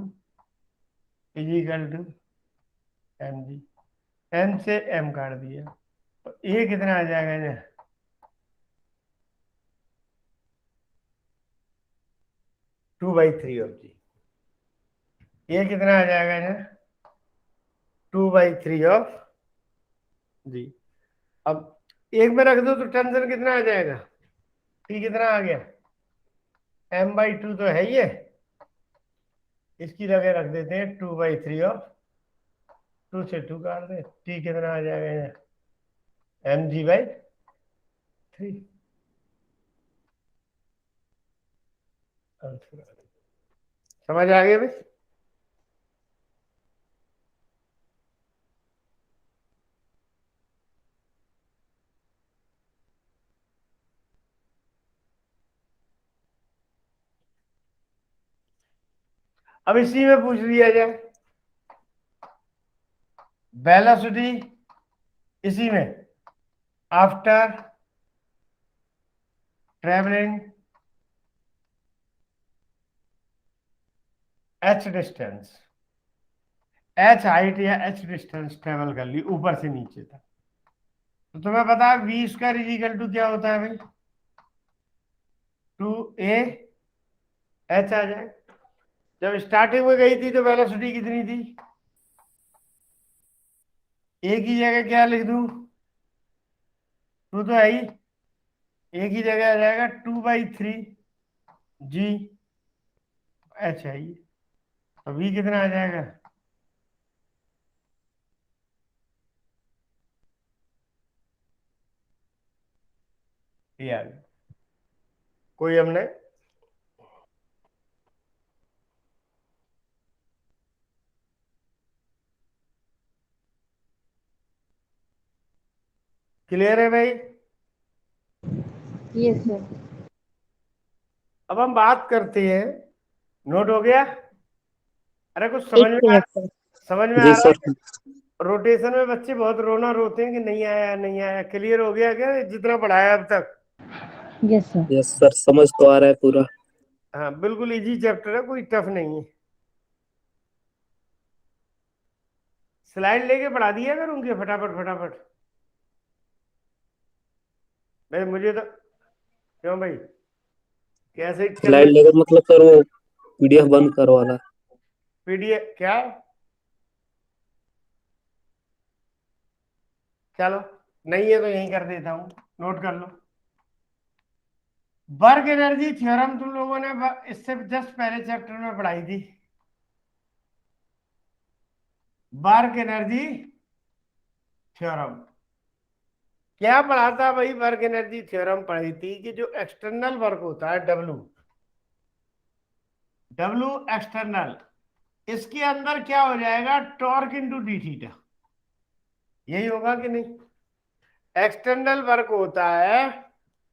A: is equal to mg। m से m काट दिया, तो a कितना आ जाएगा ना? 2/3 ऑफ जी। ये कितना आ जाएगा ना? 2/3 ऑफ जी। अब एक में रख दो तो टेंशन कितना आ जाएगा? टी कितना आ गया? m/2 तो है ये, इसकी जगह रख देते हैं 2/3 ऑफ 2 से 2 काट दे, टी कितना आ जाएगा? mg/3। समझ आ गया भाई? अब इसी में पूछ लिया जाए वेलोसिटी, इसी में after travelling h distance, h height या h डिस्टेंस ट्रेवल कर ली ऊपर से नीचे तक, तो तुम्हें पता है v square is equal to क्या होता है भाई? 2a h आ जाए। जब स्टार्टिंग में गई थी तो वेलोसिटी कितनी थी? a की जगह क्या लिख दूं? 2 तो है ही, a की जगह आ जाएगा 2/3 g h है ये, तो v कितना आ जाएगा? ये आ गया। कोई हमने क्लियर है भाई?
C: Yes sir.
A: अब हम बात करते हैं, नोट हो गया? अरे कुछ
D: एक
A: समझ में
D: मिनट सर।
A: समझ में आ
B: जी
A: रहा
B: सर।
A: है? रोटेशन में बच्चे बहुत रोना रोते हैं कि नहीं आया नहीं आया। क्लियर हो गया क्या जितना पढ़ाया अब तक?
C: Yes sir.
B: यस सर, समझ तो आ रहा है पूरा।
A: हाँ बिल्कुल इजी चैप्टर है, कोई टफ नहीं है। स्लाइड लेके पढ़ा दिया करूँगी फटाफट फटाफट भाई, मुझे तो क्यों भाई, कैसे चल
B: स्लाइड
A: रही
B: लेकर मतलब सर वो पीडीएफ बंद करवाना।
A: पीडीएफ? क्या? चलो नहीं है तो यहीं कर देता हूँ, नोट कर लो। वर्क एनर्जी थ्योरम तुम लोगों ने इससे जस्ट पहले चैप्टर में पढ़ाई थी। वर्क एनर्जी थ्योरम क्या पढ़ा था भाई? वर्क एनर्जी थ्योरम पढ़ी थी कि जो एक्सटर्नल वर्क होता है W एक्सटर्नल इसके अंदर क्या हो जाएगा, टॉर्क इंटू डी थीटा, यही होगा कि नहीं। एक्सटर्नल वर्क होता है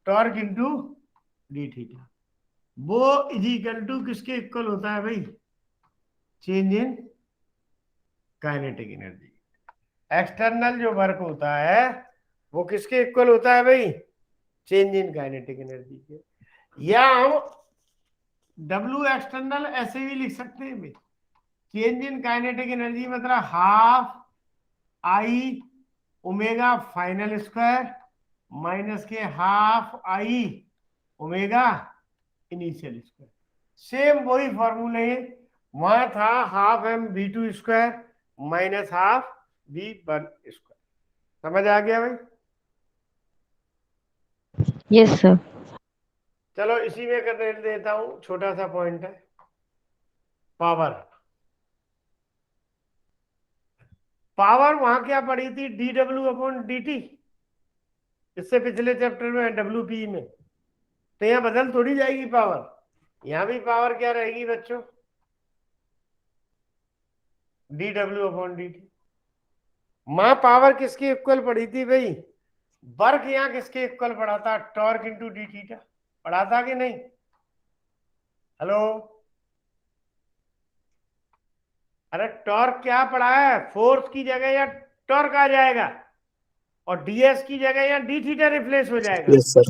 A: टॉर्क इंटू डी थीटा, वो इज इक्वल टू किसके इक्वल होता है भाई, change in kinetic energy. External जो वर्क होता है वो किसके इक्वल होता है भाई, चेंज इन काइनेटिक एनर्जी के। या हम डब्ल्यू एक्सटर्नल ऐसे भी लिख सकते हैं भाई, चेंज इन काइनेटिक एनर्जी मतलब half I omega final square minus के half I omega initial square. Same वही फॉर्मूले हैं, वहां था half M B two square minus half B one square. समझ आ गया भाई।
C: Yes sir.
A: चलो इसी में कर देता हूं, छोटा सा पॉइंट है, पावर। पावर वहां क्या पड़ी थी, D W upon D T, इससे पिछले चैप्टर में डब्ल्यू पी में। तो यहाँ बदल थोड़ी जाएगी पावर, यहाँ भी पावर क्या रहेगी बच्चों, D W upon D T. मां पावर किसकी इक्वल पड़ी थी भाई, वर्क यहाँ किसके इक्वल पड़ा था, टॉर्क इंटू डी थीटा पड़ा था कि नहीं। हेलो, अरे टॉर्क क्या पड़ा है, फोर्स की जगह या टॉर्क आ जाएगा, और डीएस की जगह या डी थीटा रिप्लेस हो जाएगा।
B: Yes sir.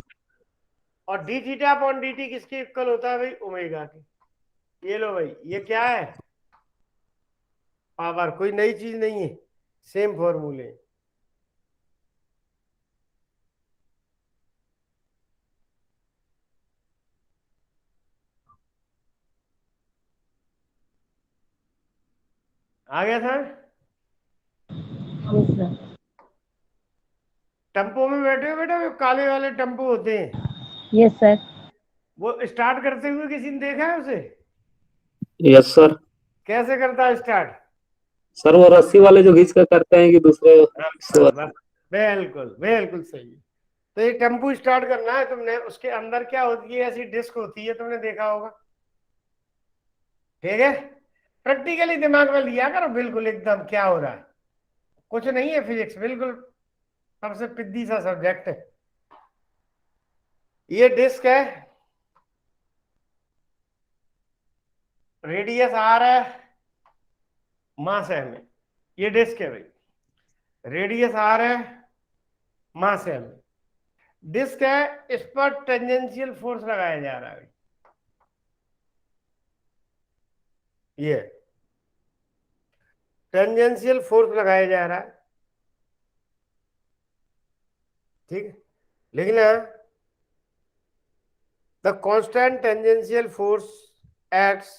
A: और D theta upon D T किसके इक्वल होता है भाई, ओमेगा के। ये लो भाई, ये क्या है, पावर, कोई नई चीज नहीं है, सेम फॉर्मूले। आ गया था।
C: Yes sir.
A: टेम्पो में बैठे हो बेटा, वो काले वाले टेम्पो होते हैं,
C: यस सर।
A: वो स्टार्ट करते हुए किसी ने देखा है उसे,
B: यस सर।
A: कैसे करता है स्टार्ट।
B: सर वो रस्सी वाले जो खींच कर करते हैं कि दूसरे हिस्से वाले?
A: बिल्कुल बिल्कुल सही। तो ये टेम्पो स्टार्ट करना है तुमने, उसके अंदर क्या होती है, ऐसी डिस्क होती है, तुमने देखा होगा, ठीक है। प्रैक्टिकली दिमाग में लिया करो, बिल्कुल एकदम क्या हो रहा है, कुछ नहीं है, फिजिक्स बिल्कुल सबसे पिद्दी सा सब्जेक्ट है। ये डिस्क है, रेडियस आर है, मास है में, ये डिस्क है भाई, रेडियस आर है, मास है में, डिस्क है, इस पर टेंजेंशियल फोर्स लगाया जा रहा है, ये टेंजेंशियल फोर्स लगाया जा रहा है, ठीक है। लिखना, the constant tangential force acts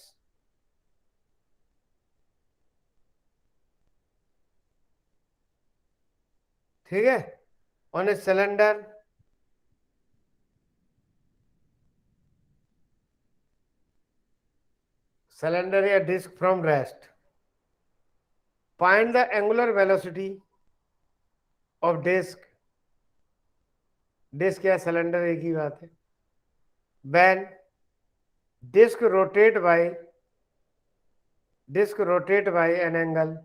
A: ठीक है ऑन ए सिलेंडर या disk from rest. Find the angular velocity of disk, disk या सिलेंडर एक ही बात है, when disk rotate by an angle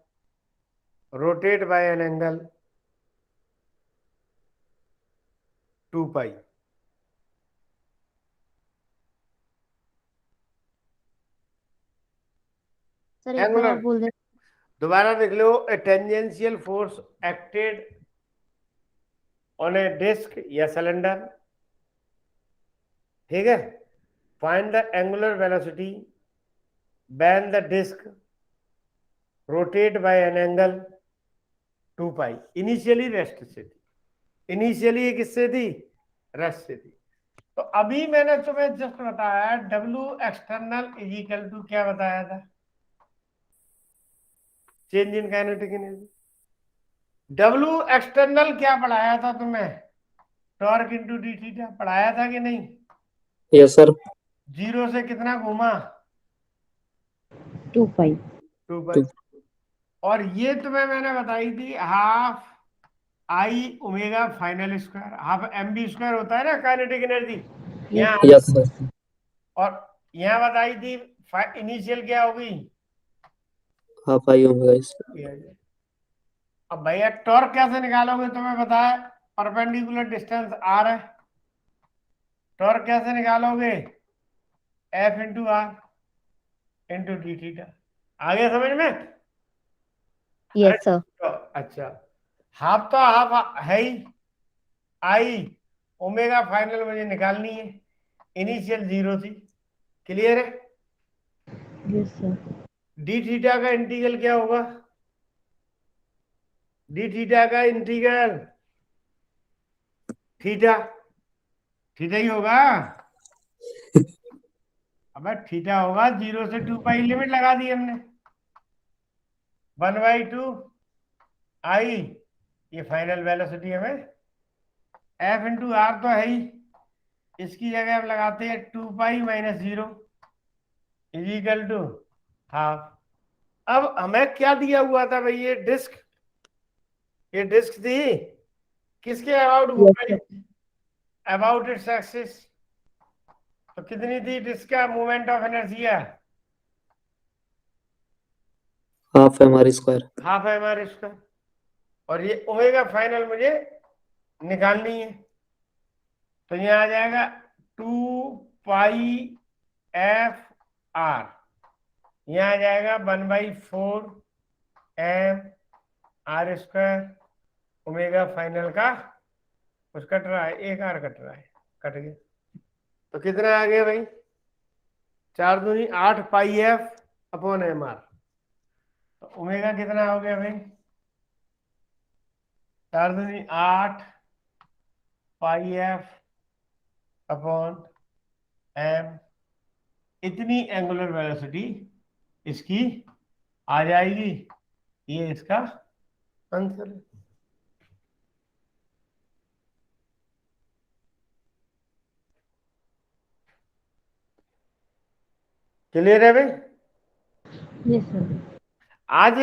A: 2 pi।
D: Sir एक बार और बोल दे।
A: दोबारा देख लो, a tangential force acted on a disc या सिलेंडर, ठीक है। Find the angular velocity when the disk rotate by an angle 2 pi। Initially rest से थी, इनिशियली किससे थी, रेस्ट से थी। तो अभी मैंने तुम्हें जस्ट बताया W external is equal to क्या बताया था, change in kinetic energy. W external क्या पढ़ाया था तुम्हें, टॉर्क इंटू डी थीटा पढ़ाया था कि नहीं।
B: Yes sir.
A: जीरो से कितना घूमा,
C: 2 पाई।
A: 2 पाई। और ये तुम्हें मैंने बताई थी half I omega final square, half M B square होता है ना काइनेटिक एनर्जी यहाँ।
B: Yes sir.
A: और यहाँ बताई थी इनिशियल क्या होगी,
B: हाफ आई ओमेगा स्क्वायर।
A: ये आ जाएगा। अब भैया टॉर्क कैसे निकालोगे, तुम्हें बताया परपेंडिकुलर डिस्टेंस आर है, टॉर्क कैसे निकालोगे, F into R into D theta. आ गया समझ में?
D: Yes, sir.
A: तो अच्छा, हाफ तो हाफ है ही, आई ओमेगा फाइनल मुझे निकालनी है, इनिशियल 0 थी, क्लियर है?
D: Yes, sir.
A: डी थीटा का इंटीग्रल क्या होगा, डी थीटा का इंटीग्रल थीटा, थीटा ही होगा। अब थीटा होगा 0 से 2 पाई, लिमिट लगा दी हमने, 1/2 आई, ये फाइनल वेलोसिटी हमें, एफ इंटू आर तो है ही, इसकी जगह हम लगाते हैं 2 pi minus 0 is equal to half. अब हमें क्या दिया हुआ था भाई, ये डिस्क, ये डिस्क थी किसके अबाउट घूम
D: Yes,
A: रही,
D: sir.
A: About its axis. तो कितनी थी डिस्क का moment of inertia,
B: half M R square.
A: Half है हमारे इसका, और ये ओमेगा फाइनल मुझे निकालनी है, तो ये आ जाएगा 2 पाई एफ आर, यहाँ आ जाएगा 1/4 M R square, omega final का कुछ कट रहा है, एक आर कट रहा है, कट गया, तो कितना आ गया भाई, 4 दूनी 8 पाई एफ अपॉन एम आर, तो ओमेगा कितना हो गया भाई, 4 दूनी 8 पाई एफ अपॉन एम, इतनी एंगुलर वेलोसिटी इसकी आ जाएगी, ये इसका आंसर है। क्लियर है भाई?
D: Yes, sir.
A: आज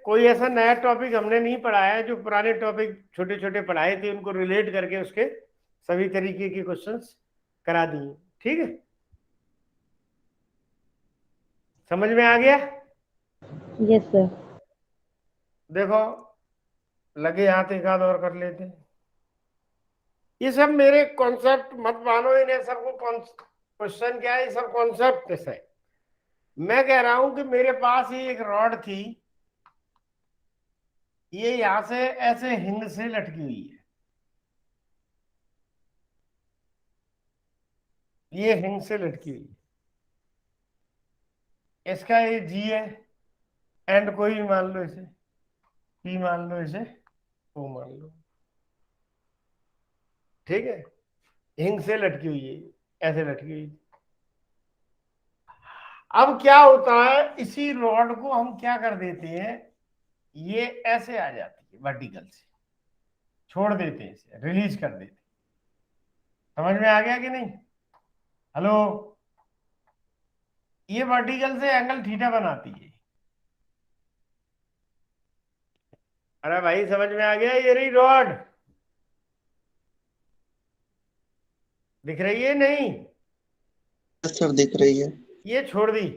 A: कोई ऐसा नया टॉपिक हमने नहीं पढ़ाया है, जो पुराने टॉपिक छोटे छोटे पढ़ाए थे उनको रिलेट करके उसके सभी तरीके के क्वेश्चंस करा दिए, ठीक है? समझ में आ गया?
D: Yes, sir.
A: देखो लगे हाथ एक आध और कर लेते हैं, ये सब मेरे कॉन्सेप्ट मत मानो, इन्हें सबको क्वेश्चन क्या है, ये सब कॉन्सेप्ट है। मैं कह रहा हूं कि मेरे पास ही एक रॉड थी, ये यहां से ऐसे हिंग से लटकी हुई है, ये हिंग से लटकी हुई है, इसका ये जी है, एंड कोई भी मान लो इसे, पी मान लो इसे, ओ मान लो, ठीक है? हिंग से लटकी हुई है, ऐसे लटकी हुई। अब क्या होता है, इसी रॉड को हम क्या कर देते हैं, ये ऐसे आ जाती है वर्टिकल से, छोड़ देते हैं इसे, रिलीज कर देते हैं। समझ में आ गया कि नहीं? हेलो, ये वर्टिकल से एंगल थीटा बनाती है। अरे भाई समझ में आ गया? ये रही रॉड, दिख रही है नहीं?
F: सर दिख रही है।
A: ये छोड़ दी,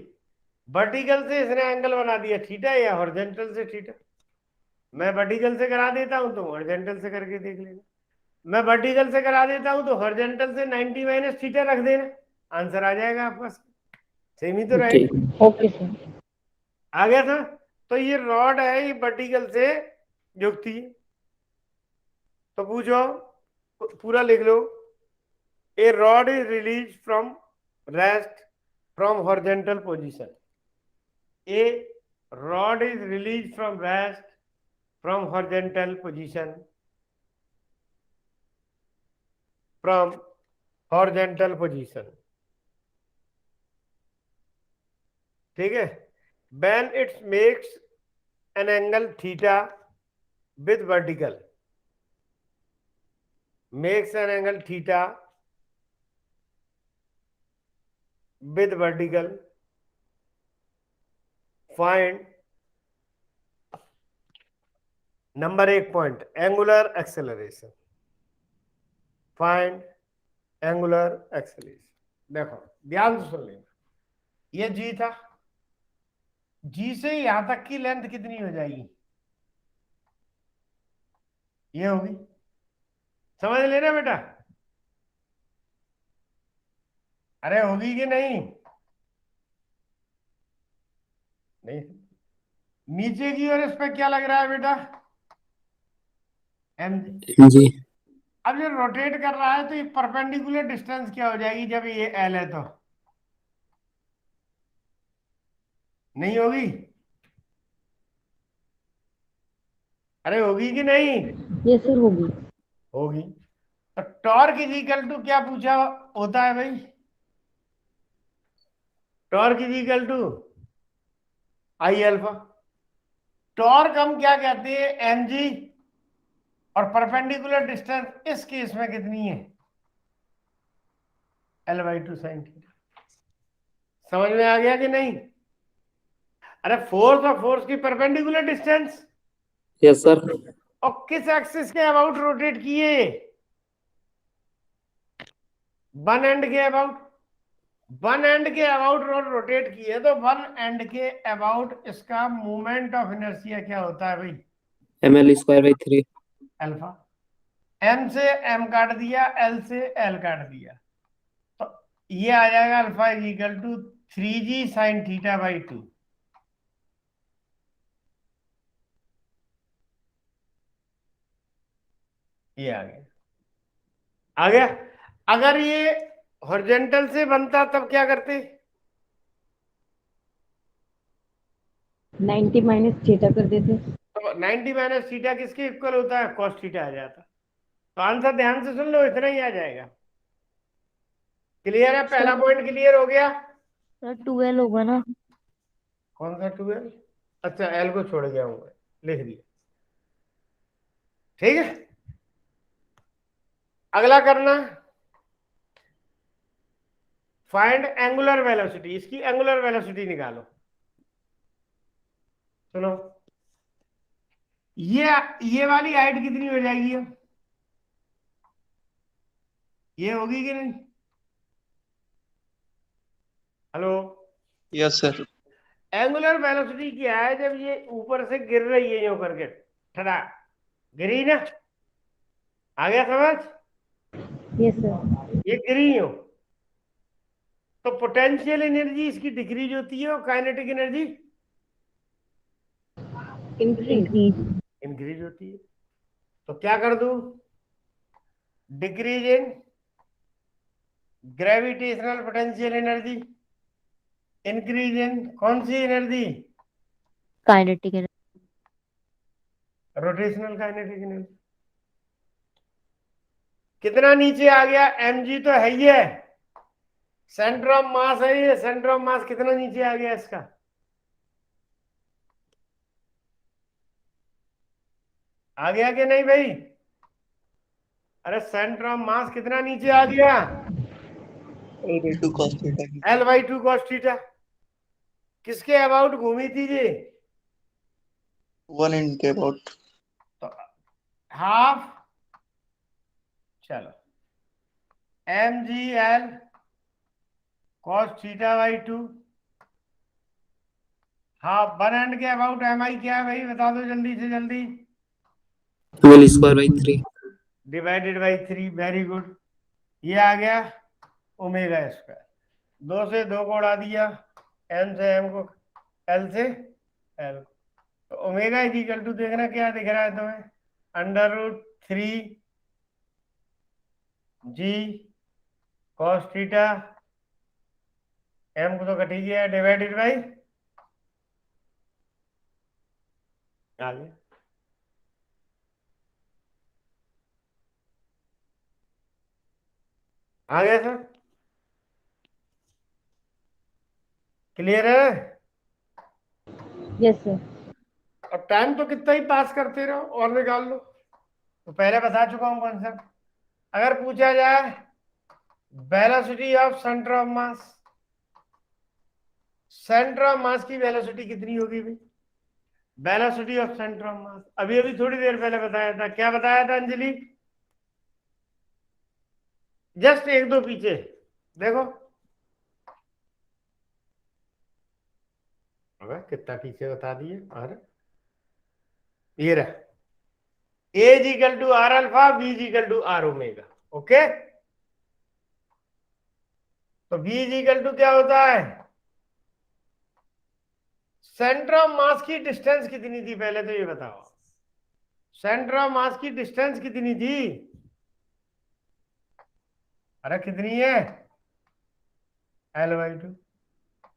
A: वर्टिकल से इसने एंगल बना दिया थीटा, या हॉरिजॉन्टल से थीटा। मैं वर्टिकल से करा देता हूं तो हॉरिजॉन्टल से करके देख लेना, मैं वर्टिकल से करा देता हूं तो हॉरिजॉन्टल से 90 माइनस थीटा रख देना, आंसर आ जाएगा आपका, सेम ही तो
B: ठीक।
A: रहेगा।
D: Okay, sir.
A: आ गया था? तो ये रॉड है, ये वर्टिकल से जुड़ती है, तो पूछो, पूरा लिख लो, a rod is release from rest from horizontal position, a rod is release from rest from horizontal position, from horizontal position, ठीक है? when it makes an angle theta with vertical, makes an angle theta with vertical, find number 1 point, angular acceleration, find angular acceleration. देखो ध्यान से सुन लेना, ये जी था, जी से यहां तक की लेंथ कितनी हो जाएगी? ये होगी, समझ लेना बेटा। अरे होगी कि नहीं? नहीं। नीचे की ओर इस पे क्या लग रहा है बेटा? एम।
B: जी।
A: अब ये रोटेट कर रहा है तो ये परपेंडिकुलर डिस्टेंस क्या हो जाएगी जब ये एल है तो? नहीं होगी? अरे होगी कि नहीं?
C: यस सर होगी।
A: होगी। तो टॉर्क इज इक्वल टू क्या पूछा होता है भाई? Torque is equal to I alpha. Torque हम क्या कहते हैं? M G. और परपेंडिकुलर डिस्टेंस इस केस में कितनी है? L by two sine theta. समझ में आ गया कि नहीं? अरे फोर्स और फोर्स की परपेंडिकुलर डिस्टेंस
B: यस सर।
A: और किस एक्सिस के अबाउट रोटेट किए? वन एंड के अबाउट। वन एंड के अबाउट रोटेट किए तो वन एंड के अबाउट इसका मोमेंट ऑफ इनर्शिया क्या होता है भाई?
B: ml²/3।
A: अल्फा। एम से एम काट दिया, एल से एल काट दिया, तो ये आ जाएगा alpha is equal to 3g sine theta by 2। ये आ गया। आ गया। अगर ये हॉरिजॉन्टल से बनता तब क्या करते?
C: 90 माइनस थीटा कर देते।
A: तो 90 माइनस थीटा किसके इक्वल होता है? कॉस थीटा आ जाता। तो आंसर ध्यान से सुन लो, इतना ही आ जाएगा। क्लियर है? पहला पॉइंट क्लियर हो गया।
C: सर 12 होगा ना?
A: कौन सा 12? अच्छा, एल को छोड़ गया हूं, लिख दिया। ठीक है, अगला करना। Find angular velocity. इसकी एंगुलर वेलोसिटी निकालो। सुनो, ये वाली हाइट कितनी हो जाएगी अब? ये होगी कि नहीं? Hello.
F: Yes sir.
A: Angular velocity क्या है जब ये ऊपर से गिर रही है यूं करके? ठड़ा गिरी ना? आ गया समझ?
C: Yes sir.
A: ये गिरी हो तो पोटेंशियल एनर्जी इसकी डिक्रीज होती है और काइनेटिक एनर्जी
C: इंक्रीज।
A: इंक्रीज होती है। तो क्या कर दूं? Decrease in gravitational potential energy, increase in कौन सी energy?
C: Kinetic energy.
A: Rotational kinetic energy. कितना नीचे आ गया? mg तो है ही है, सेंटर ऑफ मास है ये। सेंटर ऑफ मास कितना नीचे आ गया इसका? आ गया कि नहीं भाई? अरे सेंटर ऑफ मास कितना नीचे आ गया?
F: L/2 cos थीटा की
A: L by to cos theta. किसके अबाउट घूमी थी ये?
F: 1 in के अबाउट।
A: तो हाफ, चलो, M G L cos theta by 2 half one end के अबाउट एम आई क्या है भाई? बता दो जल्दी से जल्दी।
B: ml²/3।
A: Divided by 3। Very good. ये आ गया ओमेगा स्क्वायर। दो से दो को उड़ा दिया, एम से एम को, एल से एल को। तो ओमेगा इज इक्वल टू, देखना क्या दिख रहा है तुम्हें? √3 जी कॉस थीटा, एम को तो कट ही गया, डिवाइडेड बाई, आ गया। आ गया सर? क्लियर है?
C: Yes sir.
A: अब टाइम तो कितना ही पास करते रहो और निकाल लो। तो पहले बता चुका हूं कॉन्सेप्ट। अगर पूछा जाए velocity of centre of mass, centre of मास की वेलोसिटी कितनी होगी भाई? वेलोसिटी ऑफ सेंटर ऑफ मास अभी अभी थोड़ी देर पहले बताया था। क्या बताया था अंजलि? जस्ट एक दो पीछे देखो। अबे कितना पीछे बता दिए। और ये रहा A is equal to R alpha, B is equal to R omega. Okay, तो B is equal to क्या होता है? सेंटर ऑफ मास की डिस्टेंस कितनी थी पहले तो ये बताओ। सेंटर ऑफ मास की डिस्टेंस कितनी थी? अरे कितनी है? L/2।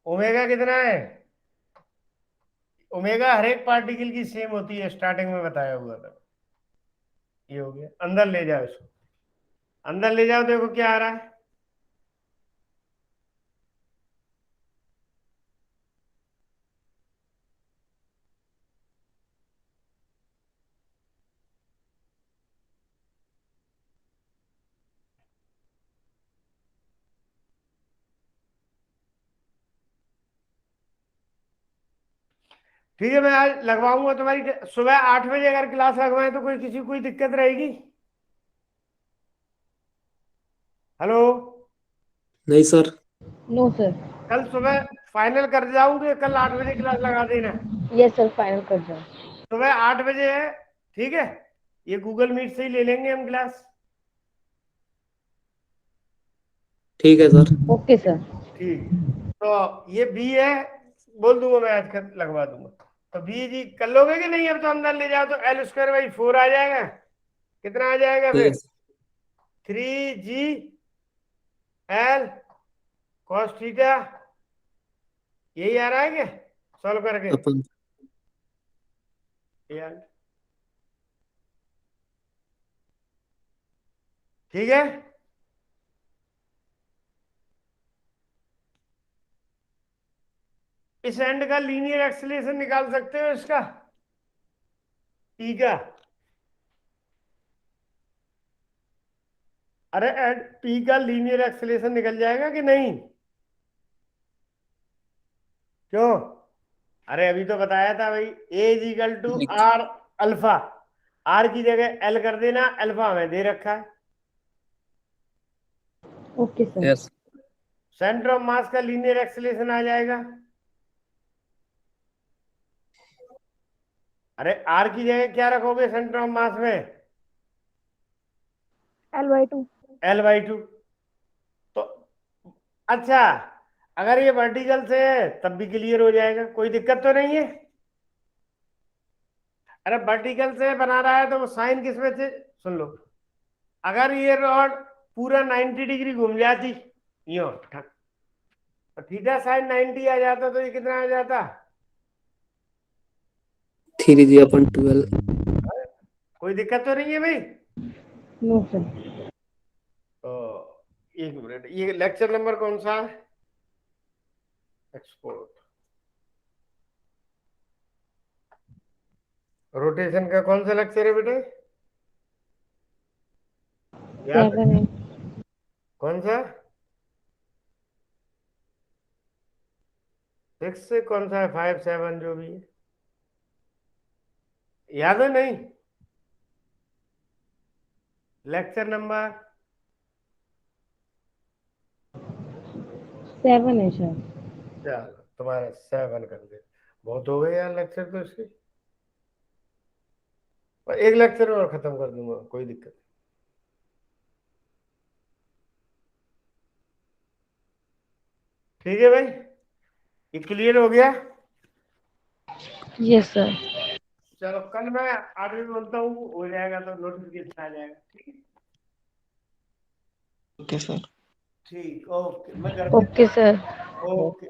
A: ओमेगा कितना है? ओमेगा हर एक पार्टिकल की सेम होती है, स्टार्टिंग में बताया हुआ था। ये हो गया, अंदर ले जाओ इसको, अंदर ले जाओ, देखो क्या आ रहा है। ठीक है, मैं आज लगवाऊंगा तुम्हारी सुबह 8 बजे अगर क्लास लगवाएं तो कोई किसी को कोई दिक्कत रहेगी? हेलो,
B: नहीं सर।
D: No sir.
A: कल सुबह फाइनल कर जाऊंगे, कल 8 बजे क्लास लगा देना।
D: यस सर, फाइनल कर जाओ।
A: सुबह 8 बजे है, ठीक है? ये गूगल मीट से ही ले लेंगे हम क्लास।
B: ठीक है सर।
D: Okay sir.
A: ठीक, तो ये बी है, बोल दूंगा मैं आज कर लगवा दूंगा। तो बी जी कर लोगे कि नहीं? अब तो अंदर ले जाओ तो L²/4 आ जाएगा। कितना आ जाएगा
B: ठीक है
A: फिर?
B: सर।
A: 3GL cos थीटा, यही आ रहा है क्या सॉल्व करके?
B: अपन
A: यार ठीक है, इस एंड का लीनियर एक्सेलरेशन निकाल सकते हो इसका, ई का। अरे पी का लीनियर एक्सेलरेशन निकल जाएगा कि नहीं? क्यों? अरे अभी तो बताया था भाई, A is equal to R alpha. R की जगह एल कर देना, अल्फा हमें दे रखा है।
D: Okay sir.
B: Yes.
A: Centre of mass का लीनियर एक्सेलरेशन आ जाएगा। अरे आर की जगह क्या रखोगे सेंटर ऑफ मास में?
D: L/2।
A: L/2। तो अच्छा, अगर ये वर्टिकल से है तब भी क्लियर हो जाएगा, कोई दिक्कत तो नहीं है। अरे वर्टिकल से बना रहा है तो वो साइन किस में से, सुन लो, अगर ये रॉड पूरा 90 डिग्री घूम जाती यो ठक, तो थीटा साइन 90 आ जाता, तो ये कितना आ जाता?
B: 3G/12।
A: कोई दिक्कत तो नहीं है भाई?
D: No sir.
A: तो एक मिनट, ये लेक्चर नंबर कौन सा है? एक्सपोर्ट, रोटेशन का कौन सा लेक्चर है बेटे? याद है?
D: 7 है।
A: कौन सा? 6 से कौन सा है? 5, 7 जो भी है, याद है नहीं? लेक्चर नंबर
D: 7 है सर।
A: चलो तुम्हारा 7 कर दे। बहुत हो गए यार लेक्चर तो इसके, पर एक लेक्चर और खत्म कर दूंगा, कोई दिक्कत नहीं। ठीक है भाई, ये क्लियर हो गया?
D: Yes sir.
A: चलो कल मैं 8 बजे बोलता हूँ, हो जाएगा तो नोटिफिकेशन आ जाएगा। ठीक है,
F: ओके सर।
A: ठीक, ओके, मैं घर पे।
D: Okay sir.
A: ओके।